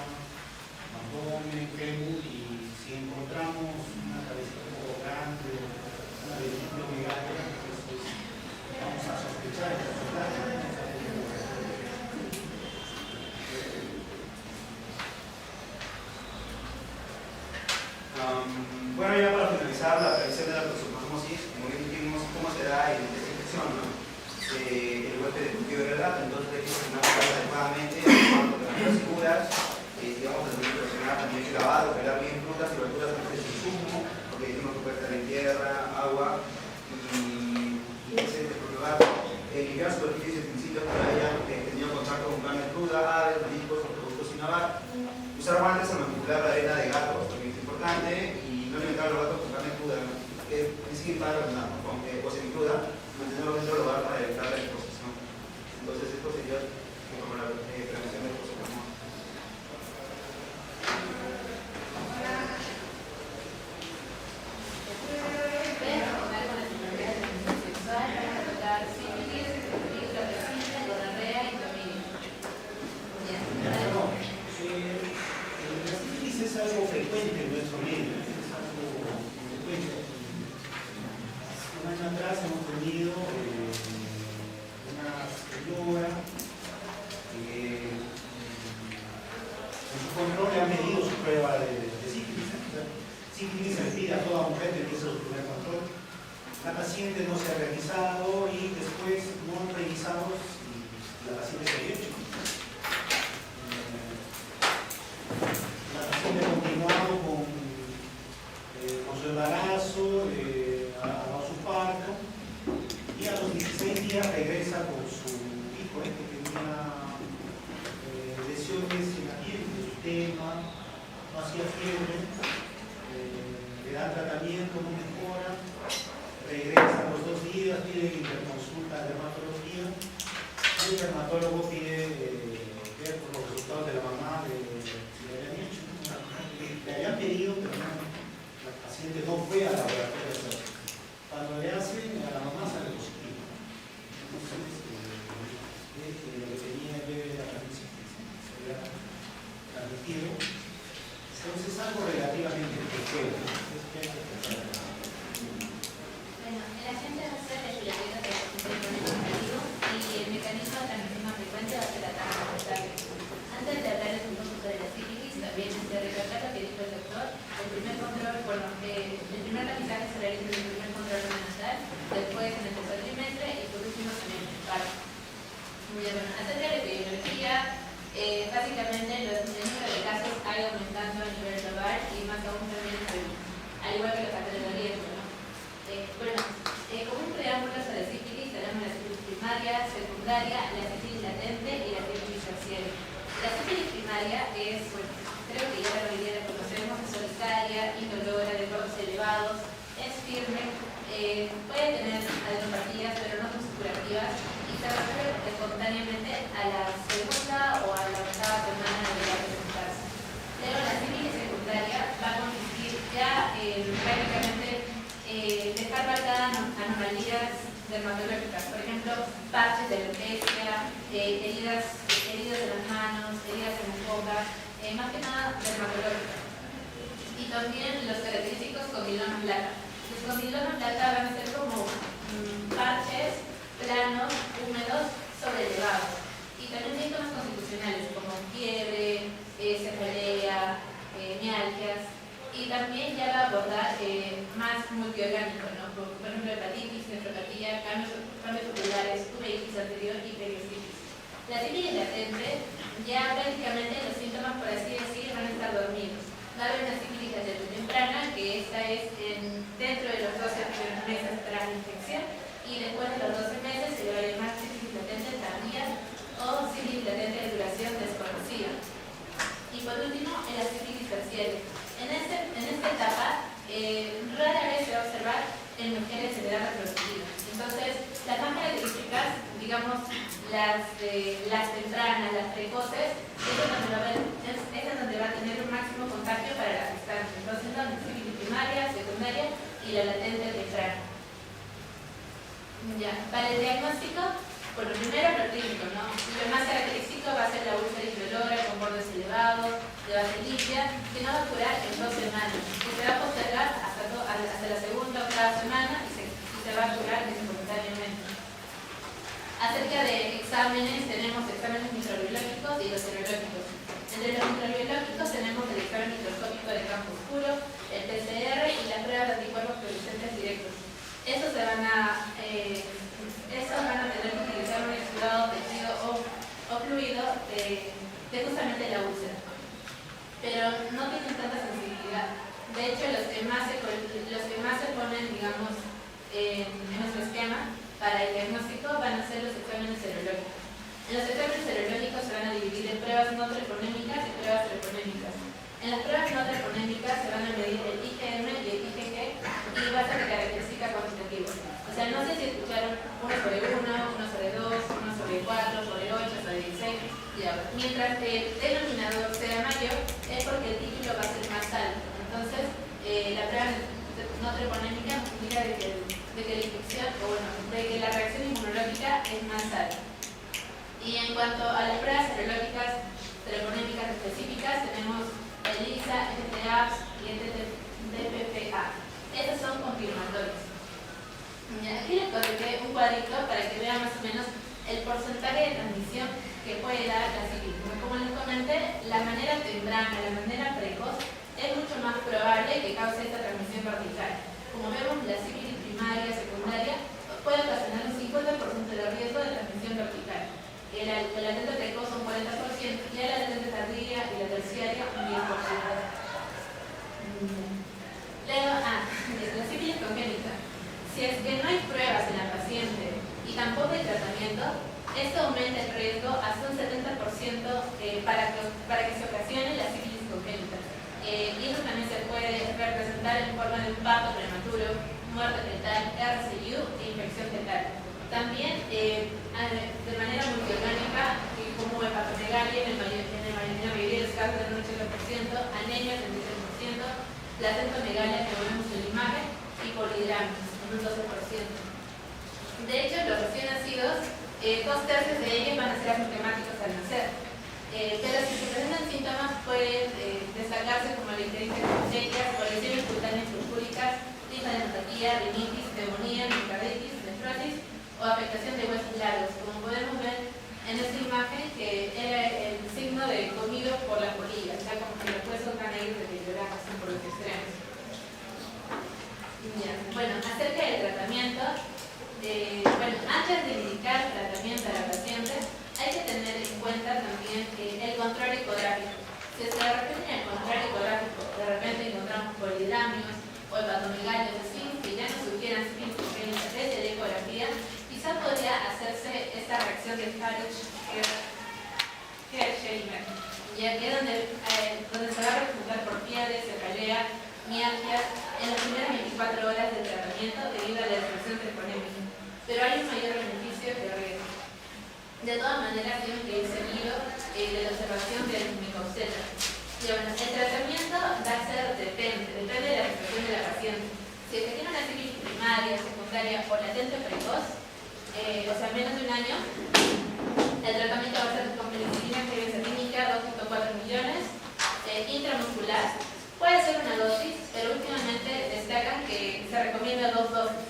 abdomen, fémur, y si encontramos una cabeza un poco grande, una ventricolomegalia, entonces vamos a sospechar que bueno, ya para finalizar la previsión de la toxoplasmosis, como bien dijimos, cómo se da en esta infección, ¿no? El huésped de cultivo de la entonces hay que gestionarlo adecuadamente, con temperaturas seguras, digamos, desde el personal también hay que lavar, pelar bien frutas y verduras antes de consumo, porque decimos que puede estar en tierra, agua y etcétera, por lugar. Limpiar superficies y utensilios que hayan tenido contacto con carne cruda, aves, mariscos o productos sin lavar. Usar guantes al manipular la arena de gatos, también es importante, y no alimentar a los gatos con carne cruda, que es que para o semicruda, mantenerlos dentro del hogar para evitar la exposición. Entonces esto sería como la prevención del toxoplasmosis. es algo frecuente en nuestro medio, es algo frecuente. Un año atrás hemos tenido una señora que en su control le han medido su prueba de sífilis. Sífilis se le pide a toda mujer que empiece su primer control. La paciente no se ha revisado y después no han revisado si la paciente se había hecho. La paciente ha continuado con su embarazo, ha dado su parto y a los 16 días regresa con su hijo, que tenía lesiones en la piel, en su tema, no hacía fiebre, le dan tratamiento, no mejora, regresa a los 2 días, pide interconsulta de dermatología y el dermatólogo pide ver por los resultados de la mamá si le habían hecho. Le habían pedido, pero la paciente no fue al laboratorio de hacerlo. Cuando le hacen, a la mamá sale positivo. Entonces, lo que tenía que era transmisión, se había transmitido. Entonces, es algo relativamente frecuente. Bueno, el agente va a ser respiratorio transmisivo y el mecanismo de transmisión más frecuente va a ser la transmisión. Antes de hablar un poco sobre la sífilis, también de recalcar lo que dijo el doctor, el primer control, bueno, el primer tamizaje se realiza en el primer control neonatal, después en el tercer trimestre y por último también en el parto. Muy bien, bueno, acerca de la epidemiología, básicamente el número de casos ha ido aumentando a nivel global y más aún también en Perú, al igual que los factores de riesgo, ¿no? Bueno, como un preámbulo sobre la sífilis, tenemos la sífilis primaria, secundaria, la sífilis latente y la sífilis terciaria. La sífilis primaria es, bueno, creo que ya la mayoría la conocemos, es solitaria, indolora, de coros elevados, es firme, puede tener adenopatías, pero no son curativas y se resuelve espontáneamente a la segunda o a la octava semana de la presentarse. Luego la sífilis secundaria va a consistir ya prácticamente dejar marcadas anomalías dermatológicas, por ejemplo, parches de alopecia, heridas en las manos, heridas en las bocas, más que nada dermatológicas. y también los característicos comilona plata. Los comilona plata van a ser como parches planos, húmedos, sobrelevados. Y también síntomas constitucionales como fiebre, cefalea, mialgias. Y también ya va a abordar más multiorgánico, ¿no? Por ejemplo, hepatitis, nefropatía, cambios oculares, uveitis anterior y periostititis. La sífilis latente, ya prácticamente los síntomas, por así decir, van a estar dormidos. Va a haber una sífilis latente temprana, que esta es dentro de los 12 primeros meses tras la infección, y después de los 12 meses se le va a llamar sífilis latente tardía o sífilis latente de duración desconocida. Y por último, en la sífilis terciaria. En esta etapa, rara vez se va a observar en mujeres de edad reproductiva. Entonces, las más características, digamos, las tempranas, las precoces, es donde va a tener un máximo contagio para la gestante. Entonces, la sífilis primaria, secundaria y la latente temprana. Ya, para el diagnóstico, bueno, primero lo clínico, ¿no? Lo más característico va a ser la úlcera indolora con bordes elevados, de base limpia, que no va a curar en 2 semanas. Y se va a postergar hasta la segunda o octava semana y se va a curar espontáneamente. Acerca de exámenes, tenemos exámenes microbiológicos y los serológicos. Entre los microbiológicos tenemos el examen microscópico de campo oscuro, el PCR y las pruebas de anticuerpos fluorescentes directos. Estos van a tener que utilizar un exudado, tejido o fluido de justamente la úlcera. Pero no tienen tanta sensibilidad. De hecho, los que más se ponen, digamos, en nuestro esquema para el diagnóstico van a ser los exámenes serológicos. En los exámenes serológicos se van a dividir en pruebas no treponémicas y pruebas treponémicas. En las pruebas no treponémicas se van a medir el IgM y el IgG y va a ser de característica cuantitativa. O sea, no sé si escucharon 1/1, 1/2, 1/4, sobre 8, sobre 16. Mientras el denominador sea mayor, es porque el título va a ser más alto. Entonces, la prueba no treponémica indica de que la infección, o bueno, de que la reacción inmunológica es más alta. Y en cuanto a las pruebas serológicas treponémicas específicas, tenemos el ELISA, FTAPS y el DPPA. Estos son confirmatorios. Aquí les coloqué un cuadrito para que vean más o menos el porcentaje de transmisión que puede dar la sífilis. Como les comenté, la manera temprana, la manera precoz, es mucho más probable que cause esta transmisión vertical. Como vemos, la sífilis primaria, secundaria, puede ocasionar un 50% de riesgo de transmisión vertical. El latente precoz un 40% y la latente tardía y la terciaria un 10%. Luego, la sífilis congénita. Si es que no hay pruebas en la paciente y tampoco hay tratamiento, esto aumenta el riesgo hasta un 70% para que se ocasione la sífilis congénita. Y eso también se puede representar en forma de un parto prematuro, muerte fetal, RCU e infección fetal. También de manera multiorgánica, como hepatomegalia en la mayoría de los casos del 80%, anemia del 16%, placentomegalia que vemos en la imagen y polidramias en un 12%. De hecho, los recién nacidos, 2/3 de ellos van a ser asintomáticos al nacer. Pero si se presentan síntomas pueden destacarse como ictericia, lesiones cutáneas sulfúricas, linfadenopatía, rinitis, neumonía, miocarditis, nefrosis o afectación de huesos largos, como podemos ver en esta imagen que era el signo de comido por las polillas, o sea, como que los huesos van a ir deteriorados por los extremos. Bueno, acerca del tratamiento, antes de indicar tratamiento a la paciente, hay que tener en cuenta también el control ecográfico. Si de repente en el control ecográfico de repente encontramos polidramios o hepatomegalia, es decir, que ya nos sugieran sífilis congénita desde la ecografía, quizá podría hacerse esta reacción de Hersheimer, ya que donde se va a reclutar por fiebre, cefalea, mialgias en las primeras 24 horas del tratamiento debido a la expresión treponémica. Pero hay un mayor beneficio que riesgo. De todas maneras, tienen que ir seguido de la observación del micocélulas. Y bueno, el tratamiento va a ser depende de la situación de la paciente. Si es que tiene una sífilis primaria, secundaria o latente precoz, o sea, menos de un año, el tratamiento va a ser con penicilina química 2.4 millones, intramuscular. Puede ser una dosis, pero últimamente destacan que se recomienda 2 dosis.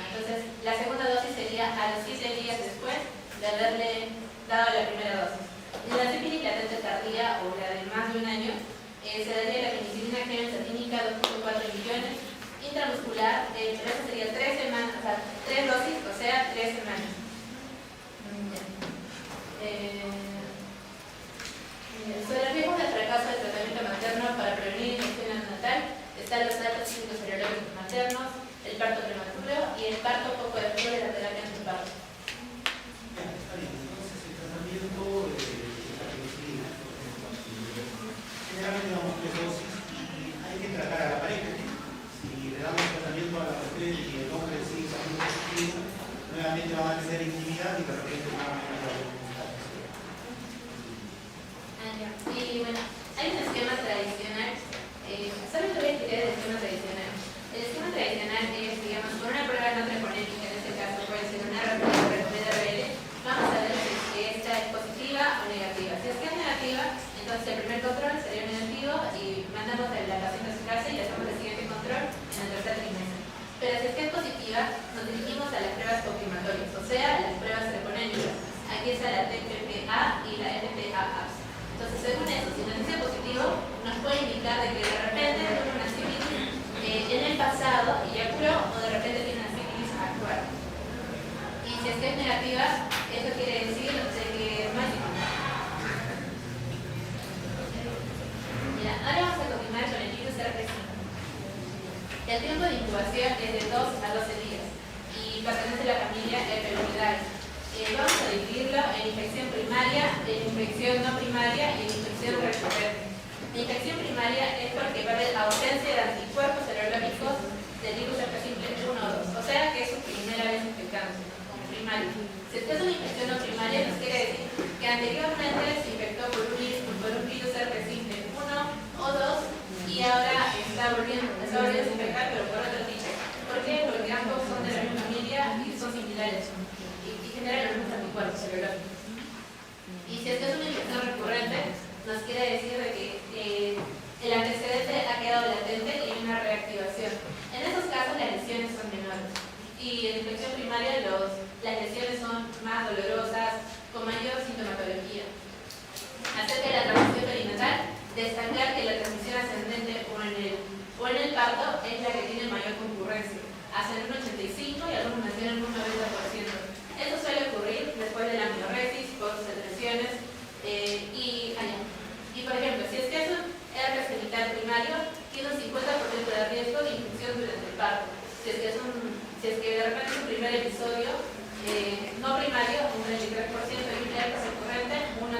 Entonces, la segunda dosis sería a los 7 días después de haberle dado la primera dosis. En la sífilis latente tardía o la de más de un año, se daría la penicilina gemensatínica 2.4 millones, intramuscular, pero eso sería 3 semanas, o sea, 3 dosis, o sea, 3 semanas. Sobre el riesgo del fracaso del tratamiento materno para prevenir infección neonatal están los datos clínicos serológicos maternos, el parto prematuro y el parto poco después de la terapia antiparto. Está bien, entonces el tratamiento de la penicilina, generalmente damos 3 dosis y hay que tratar a la pareja. Si le damos tratamiento a la mujer y el hombre sigue saliendo positivo, nuevamente van a tener intimidad y de repente van a tener la voluntad. Y bueno, hay un esquema tradicional, solamente voy a explicar el esquema tradicional. El esquema tradicional es, digamos, con una prueba no treponética, en este caso puede ser una RPL, vamos a ver si esta es positiva o negativa. Si es que es negativa, entonces el primer control sería negativo y mandamos a la paciente a su casa y le hacemos el siguiente control en el tercer trimestre. Pero si es que es positiva, nos dirigimos a las pruebas confirmatorias, o sea, a las pruebas treponéticas. Aquí está la TPPA y la FPAA. Entonces, según eso, si nos dice positivo, nos puede indicar de que de repente tuvo una sífilis en el pasado y ya curó, o de repente tiene una sífilis actual. Y si es que es negativa, eso quiere decir de que no hay sífilis. Mira, ahora vamos a continuar con el virus RP5. El tiempo de incubación es de 2 a 12 días y pertenece a la familia Epelomidae. Vamos a dividirlo en infección primaria, en infección no primaria y en infección recurrente. La infección primaria es porque va a haber ausencia de anticuerpos serológicos del virus herpes simple 1 o 2, o sea que es su primera vez infectándose como primaria. Si es una infección no primaria, nos quiere decir que anteriormente se infectó por un virus herpes simple 1 o 2 y ahora está volviendo a infectar, pero por otro tipo. ¿Por qué? Porque ambos son de la misma familia y son similares. Generan los mismos anticuerpos serológicos. Y si esto es una infección recurrente, nos quiere decir de que el antecedente ha quedado latente y hay una reactivación. En esos casos las lesiones son menores. Y en infección primaria las lesiones son más dolorosas, con mayor sintomatología. Acerca de la transmisión perinatal, destacar que la transmisión ascendente o en el parto es la que tiene mayor concurrencia. Hacen un 85% y algunos mencionan un 90%. Esto suele ocurrir después de la amenorresis, post-secreciones y por ejemplo, si es que es un herpes genital primario, tiene un 50% de riesgo de infección durante el parto. Si es que de repente es un primer episodio no primario, un 33% y un herpes recurrente, un 3%.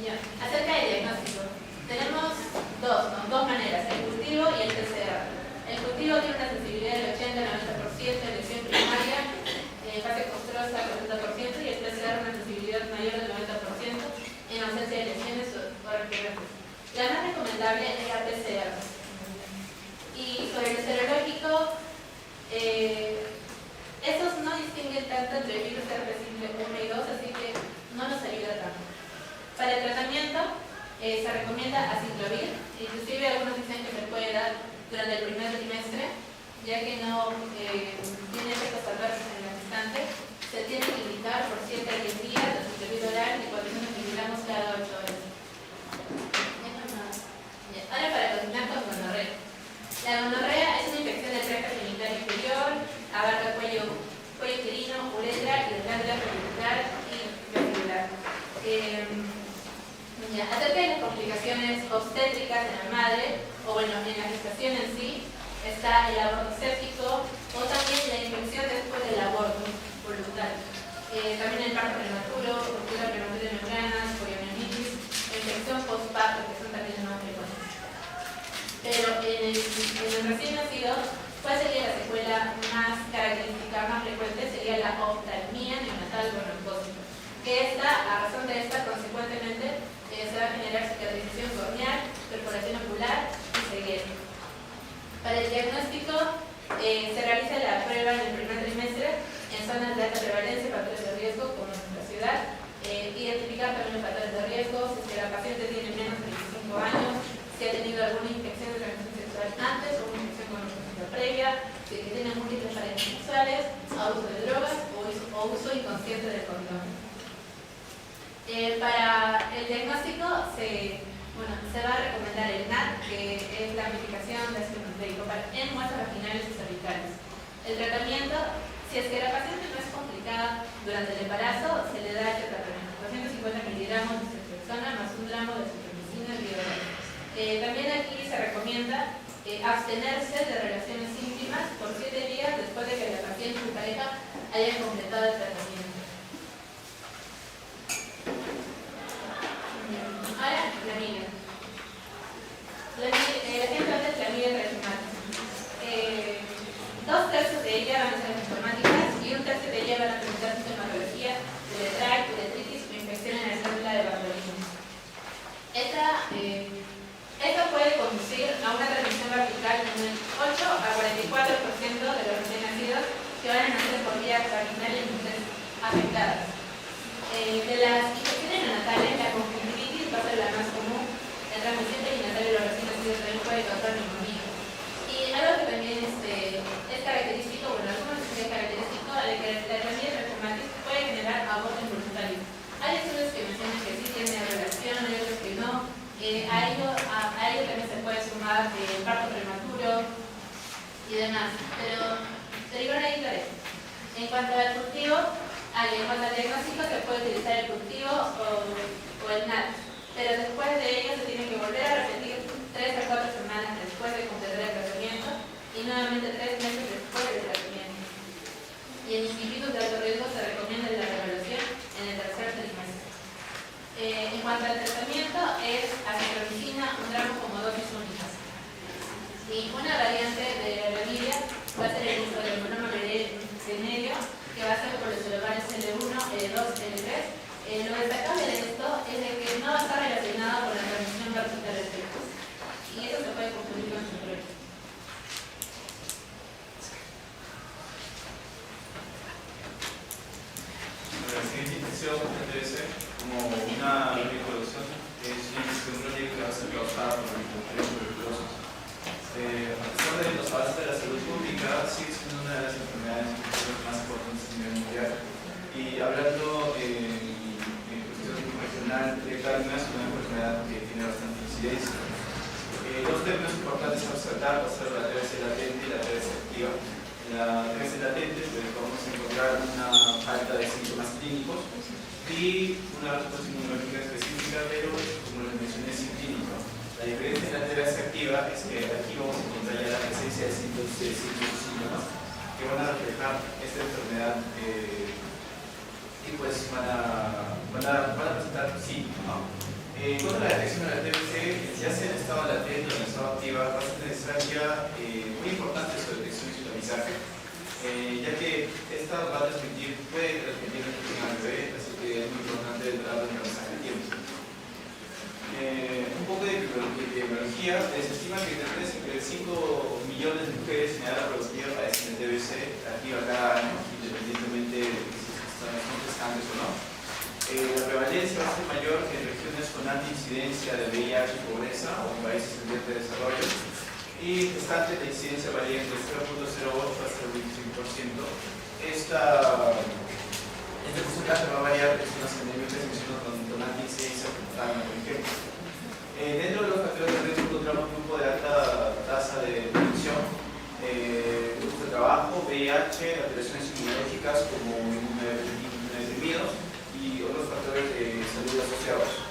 Ya. Acerca del diagnóstico, tenemos dos maneras, el cultivo y el PCR. El cultivo tiene una sensibilidad del 80-90% en lesión primaria, fase costrosa 40% y el PCR una sensibilidad mayor del 90% en ausencia de lesiones o recurrentes. La más recomendable es la PCR. Y sobre el serológico, estos no distinguen tanto entre el virus herpes simple 1 y 2, así que no nos ayuda tanto. Para el tratamiento se recomienda aciclovir, inclusive algunos dicen que se puede dar durante el primer trimestre, ya que no tiene efectos adversos en el instante. Se tiene que indicar por 7 a 10 días de aciclovir oral y 400 miligramos cada 8 horas. Ahora para continuar con gonorrea. La gonorrea es una infección del tracto genital inferior, abarca cuello uterino, uretra y las glándulas follicular y vesicular. Acerca de las complicaciones obstétricas en la madre, o bueno, en la gestación en sí, está el aborto séptico o también la infección después del aborto voluntario. También el parto prematuro, ruptura prematura de membranas, poliomielitis, infección postparto, que son también más frecuentes. Pero en el recién nacido, ¿cuál sería la secuela más característica, más frecuente? Sería la oftalmía neonatal bronconcócica, que a razón de esta, consecuentemente, se va a generar cicatrización corneal, perforación ocular y ceguera. Para el diagnóstico, se realiza la prueba en el primer trimestre en zonas de alta prevalencia, factores de riesgo, como en nuestra ciudad. Identificar también los factores de riesgo, si es que la paciente tiene menos de 25 años, Para el diagnóstico se va a recomendar el NAT, que es la amplificación de ácido nucleico en muestras vaginales y cervicales. El tratamiento, si es que la paciente no es complicada durante el embarazo, se le da este tratamiento, 250 miligramos de ceftriaxona más 1 gramo de citromicina biológica. También aquí se recomienda abstenerse de relaciones íntimas por 7 días después de que la paciente y su pareja hayan completado el tratamiento. Ahora, clamidia. El ejemplo es clamidia trachomatis. 2/3 de ella van a ser asintomáticas y 1/3 de ella van a presentar sintomatología de letrac, uretritis o infección en la célula de Bartolini. Esta puede conducir a una transmisión vertical en el 8 a 44% de los recién nacidos que van a nacer por vía vaginal en mujeres afectadas. De las infecciones neonatales, la conjuntivitis va a ser la más común. La transmisión perinatal de los recién nacidos también puede causar neumonía. Y algo que también es característico, bueno, algunos es característico, de que la clamidia trachomatis puede generar aborto involuntario. Hay estudios que mencionan que sí tiene relación, hay otros que no. A ello también se puede sumar el parto prematuro y demás. Pero digo una diferencia. En cuanto al cultivo, en cuanto al diagnóstico, se puede utilizar el cultivo o el NAT. Pero después de ello se tiene que volver a repetir 3 a 4 semanas después de completar el tratamiento y nuevamente 3 meses después del tratamiento. Y en individuos de alto riesgo se recomienda la reevaluación en el tercer trimestre. En cuanto al tratamiento, es acitromicina 1 gramo como dosis únicas. Y una variante de la clamidia va a ser el uso del monómero medio, que va a ser por los celulares L1, L2, L3. Lo destacable de esto es de que no va a estar relacionado con la transmisión vertical de efectos. Y eso se puede confundir con su proyecto. La siguiente infección debe ser como una reproducción, es una infección crónica que va a ser causada por la tuberculosis. A pesar de los avances de la salud pública, sigue siendo una de las enfermedades más importantes a nivel mundial. Y hablando en cuestión regional, Carmen es una enfermedad que tiene bastante incidencia. Dos términos importantes a observar va a ser la TBC latente y la TBC activa. En la TBC latente pues, vamos a encontrar una falta de síntomas clínicos y una respuesta inmunológica específica, pero como les mencioné, sin clínico. La diferencia en la TBC activa es que aquí vamos a encontrar ya la presencia de síntomas que van a reflejar esta enfermedad y pues van a presentar síntomas. En cuanto a la detección de la TBC, ya sea en estado latente o en estado activa, va a ser necesaria, muy importante su detección y su tamizaje, ya que esta puede transmitir la infección al bebé, así que es muy importante darle un tamizaje a tiempo. Un poco de epidemiología, se estima que entre 5 millones de mujeres en edad reproductiva padecen de TBC activa cada año, independientemente de si están gestantes o no. La prevalencia va a ser mayor en regiones con alta incidencia de VIH y pobreza o en países en vías de desarrollo, y gestante la incidencia varía entre 0.08 hasta el 25%. Este porcentaje va a variar en zonas endémicas y zonas con alta incidencia, como Tacna, por ejemplo. Dentro de los factores de riesgo encontramos un grupo de alta tasa de infección, grupos de trabajo, VIH, alteraciones inmunológicas como inmunodeprimidos y otros factores de salud asociados.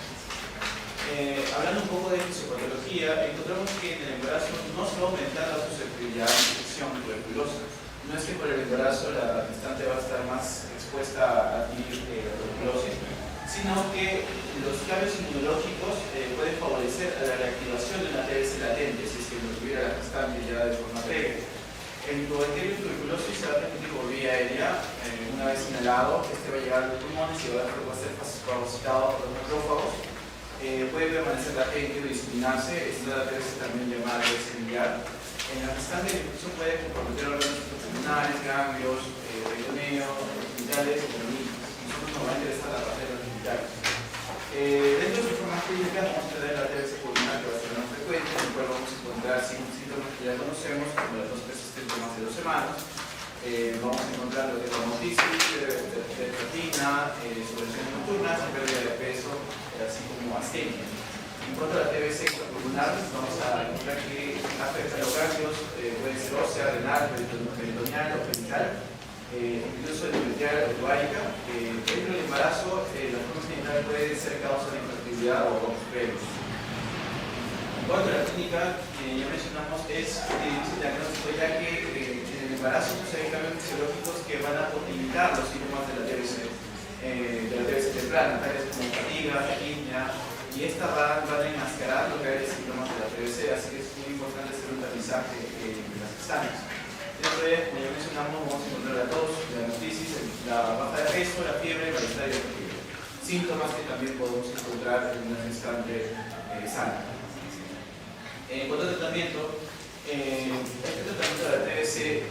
Hablando un poco de fisiopatología, encontramos que en el embarazo no se va a aumentar la susceptibilidad a infección tuberculosa. No es que por el embarazo la gestante va a estar más expuesta a adquirir tuberculosis, sino que los cambios inmunológicos pueden favorecer a la reactivación de una TBC latente, si es que lo tuviera la gestante ya de forma previa. El bacterio tuberculosis se va a transmitir por vía aérea. Una vez inhalado, este va a llegar a los pulmones y va a ser fagocitado por los macrófagos. Puede permanecer latente o diseminarse. Esta es la TBC también llamada TBC miliar. En la gestante, la infección puede comprometer órganos pulmonares, ganglios, peritoneo, genitales y colonias. Nosotros nos va a interesar la parte de los genitales. Dentro de sus formas clínicas vamos a tener la TBC pulmonar, que va a ser más frecuente, en el cual vamos a encontrar síntomas que ya conocemos, como la tos persistente más de 2 semanas, Vamos a encontrar lo que es la motitis, tetratina, sudoraciones nocturnas, pérdida de peso, así como astenia. En cuanto a la TBC pulmonar, vamos a encontrar que afecta a los ganglios, puede ser ósea, renal, peritoneal o genital, incluso endometrial o ovárica. Dentro del embarazo, la forma genital puede ser causa de infertilidad o previos. En cuanto a la clínica, ya mencionamos, es diagnóstico, ya que en el embarazo hay cambios fisiológicos que van a limitar los síntomas de la TBC temprana, tales como fatiga, taquicardia, y estas van a enmascarar lo que hay de síntomas de la TBC, así que es muy importante hacer un tamizaje de las exámenes. Después, como ya mencionamos, vamos a encontrar la tos, la notitis, la baja de peso, la fiebre, el malestar y el fatiga. Síntomas que también podemos encontrar en una gestante sana. En cuanto al tratamiento, este tratamiento de la TBC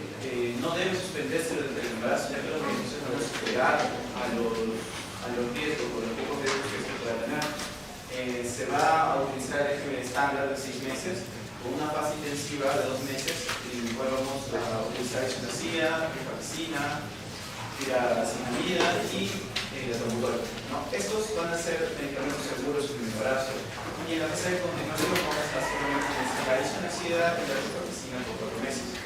no debe suspenderse durante el embarazo, ya que los medicamentos van a superar a los riesgos o los pocos riesgos que se pueda tener. Se va a utilizar el régimen estándar de 6 meses con una fase intensiva de 2 meses, en la cual vamos a utilizar isoniazida, rifampicina, tiracinamida y latrobutal. Estos van a ser medicamentos seguros en el embarazo, y en la fase de continuación vamos a solamente utilizar la isoniazida y la rifampicina por 4 meses.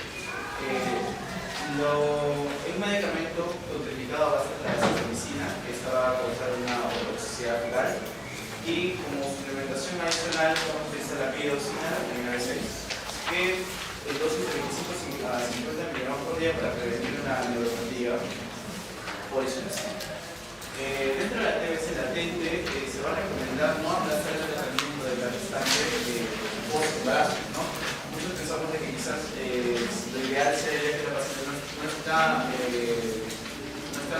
Un medicamento contraindicado va a ser la citromicina, que esta va a causar una toxicidad fecal. Y como suplementación adicional vamos a utilizar la piroxina, la vitamina B6, que el dosis de 25 a 50 mg por día para prevenir una neuropatía por isoniazida. Dentro de la TBC latente se va a recomendar no aplazar el tratamiento de la gestante post-embarazo, ¿no? Muchos pensamos de que quizás lo ideal sería que la paciente no está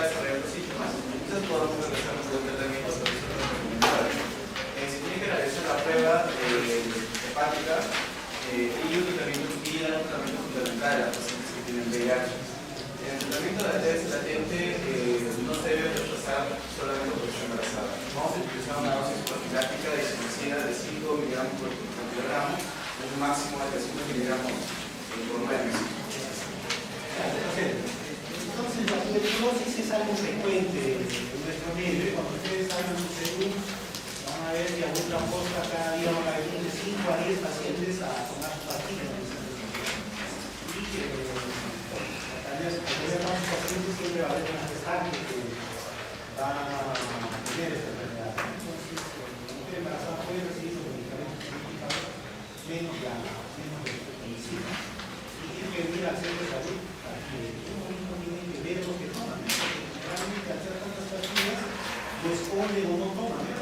desarrollando síntomas, entonces podemos regresar con el tratamiento, pero eso no es recomendable. Se tiene que realizar la prueba hepática y un tratamiento fundamental a los pacientes que tienen VIH. El tratamiento de la TBC latente no se debe retrasar solamente porque está embarazada. Vamos a utilizar una dosis profiláctica de isoniazida de 5 mg por kilogramo, un máximo de 300 mg por 9 meses. Entonces, la tuberculosis es algo frecuente en nuestro medio, y cuando ustedes hablan de salud, van a ver que a otra cosa cada día van a venir de 5 a 10 pacientes a tomar sus pastillas. Y tal vez cuando vean más pacientes siempre va a haber una gestante que va a tener esta enfermedad. Entonces, la mujer embarazada puede recibir los medicamentos científicos menos la medicina. Y tiene que venir al centro de salud para que uno mismo tiene que ver lo que toman. Realmente al hacer tantas pastillas, lo esconden o no toman. En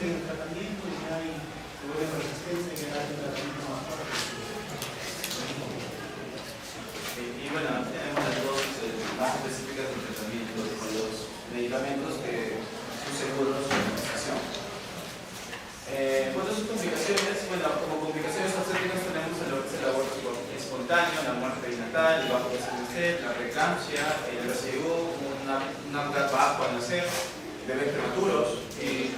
el tratamiento y hay resistencia que da un tratamiento más fuerte. Y bueno, tenemos las dosis más específicas del tratamiento con los medicamentos que son seguros de administración. ¿Cuántas son complicaciones? Bueno, como complicaciones obstétricas tenemos lo que es el aborto espontáneo, la muerte perinatal, el bajo peso al nacer, la preeclampsia, el RCU, un AMDAT bajo al nacer, bebés prematuros,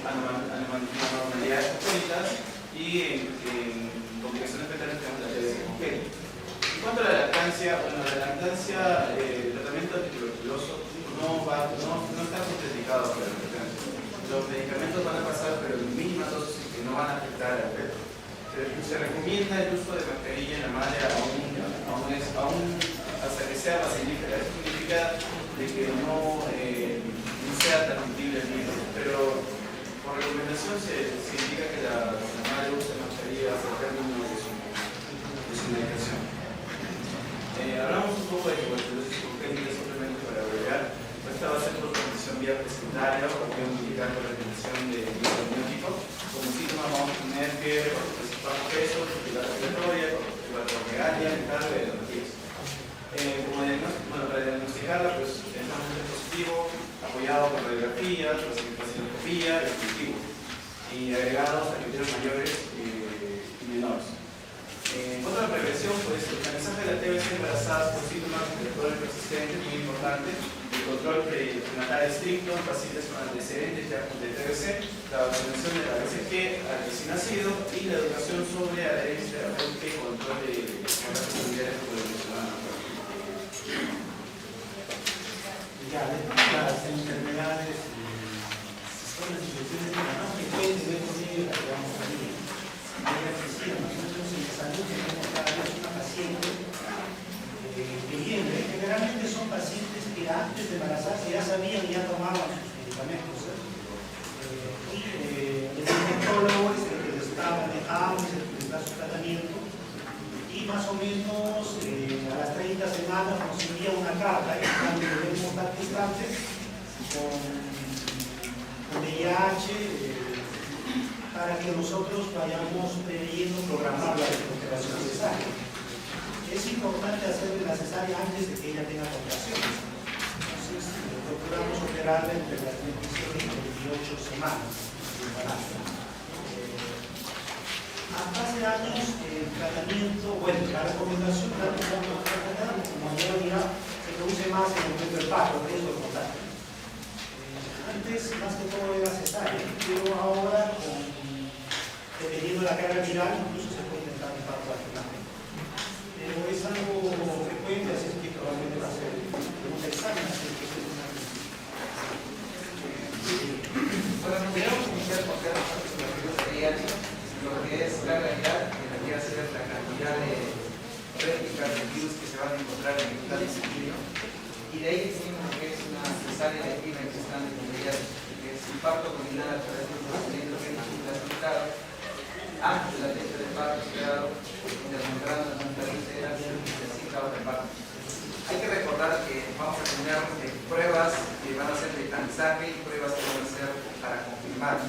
anormalidades congénitas y en complicaciones fetales tenemos la TBC congénita. En cuanto a la lactancia, bueno, la lactancia, el tratamiento antituberculoso no está contraindicado para la lactancia. Los medicamentos van a pasar, pero en mínimas dosis que no van a afectar al feto. Se recomienda el uso de mascarilla en la madre aún hasta que sea vacinífera. Eso significa de que no sea transmitible el virus, pero por recomendación se indica que la madre use mascarilla hasta el término de su medicación. Hablamos un poco de tuberculosis congénita simplemente para abreviar. Esta va a ser por condición vía presentaria o puede indicar por recomendación de antibiótico. Como síntomas vamos a tener fiebre, bajo peso, dificultad respiratoria, hiperregalia, encargo de energías. Para diagnosticarla, pues entramos en positivo, apoyado por radiografía, tracicoscopía y cultivo, y agregados a criterios mayores y menores. En cuanto a la prevención, pues el tamizaje de la TBC embarazadas por síntomas respiratorios persistentes, muy importante, el control prenatal estricto en pacientes con antecedentes ya de TBC, la vacunación de la BCG al recién nacido y la educación sobre adherencia terapéutica y control de contactos familiares por el mencionado. Ya, después de las enfermedades, son las infecciones de la más frecuentes de estos niños que vamos a ver. Nosotros en salud tenemos cada vez una paciente que generalmente son pacientes que antes de embarazarse ya sabían y ya tomaban sus medicamentos. El ginecólogo es el que les está manejando, es el que les da su tratamiento. Y más o menos a las 30 semanas nos envía una carta donde debemos dar distantes con VIH para que nosotros vayamos preveyendo programar la operación cesárea. Es importante hacer la cesárea antes de que ella tenga contracciones. Entonces, procuramos operarla entre las 27 y 28 semanas de embarazo. Hasta hace años el tratamiento, bueno, la recomendación de como mayoría se produce más en el momento del parto, riesgo de contagio. Antes, más que todo era cesárea, pero ahora, dependiendo de la carga viral, incluso se puede intentar un parto vaginal. Pero es algo frecuente, así que probablemente va a ser un examen, así que es una... Bueno, podríamos iniciar con cada parte de los VIH, lo que es la realidad, que vendría a ser la cantidad de réplicas de virus que se van a encontrar en el plan sanguíneo. Y de ahí decimos lo que es una cesárea de prima existente con VIH, que es un parto combinado a través de un procedimiento que es clasificado antes de la fecha de parto esperado, interrumpiendo las nucleares y así cada parto. Hay que recordar que vamos a tener pruebas que van a ser de tamizaje y pruebas que van a ser para confirmar.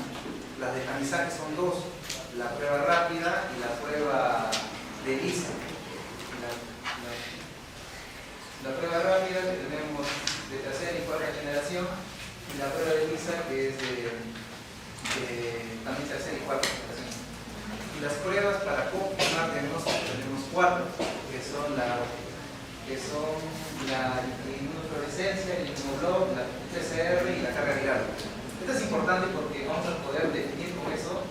Las de tamizaje son dos, la prueba rápida y la prueba de ELISA. La prueba rápida que tenemos de tercera y cuarta generación y la prueba de ELISA que es también tercera y cuarta generación. Y las pruebas para confirmar tenemos cuatro, que son la inmunofluorescencia, el inmunoblog, la PCR y la carga viral. Esto es importante porque vamos a poder definir con eso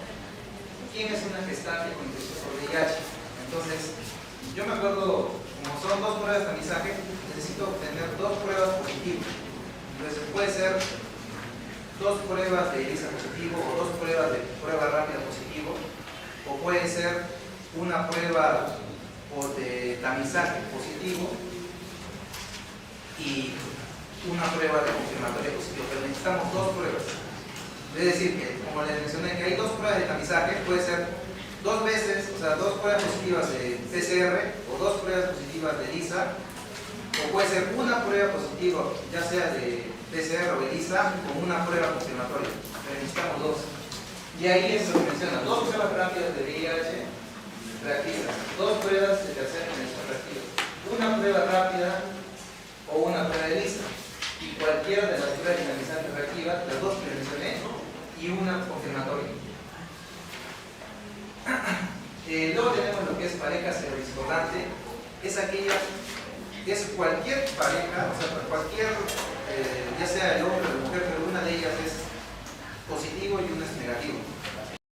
quién es una gestante con infección por VIH. Entonces, yo me acuerdo, como son dos pruebas de tamizaje, necesito obtener dos pruebas positivas. Entonces, puede ser dos pruebas de ELISA positivo o dos pruebas de prueba rápida positivo, o puede ser una prueba de tamizaje positivo y una prueba de confirmatoria positivo, pero necesitamos dos pruebas. Es decir, que como les mencioné, que hay dos pruebas de tamizaje, puede ser dos veces, o sea, dos pruebas positivas de PCR o dos pruebas positivas de ELISA, o puede ser una prueba positiva, ya sea de PCR o ELISA, con una prueba confirmatoria, pero necesitamos dos. Y ahí es lo que menciona, dos pruebas rápidas de VIH reactivas, dos pruebas de tercera generación reactivas, una prueba rápida o una prueba de ELISA, y cualquiera de las pruebas dinamizantes reactivas, las dos que mencioné, y una confirmatoria. Luego tenemos lo que es pareja serodiscordante, es aquella, es cualquier pareja, o sea, cualquier, ya sea el hombre o la mujer, pero una de ellas es positivo y una es negativo.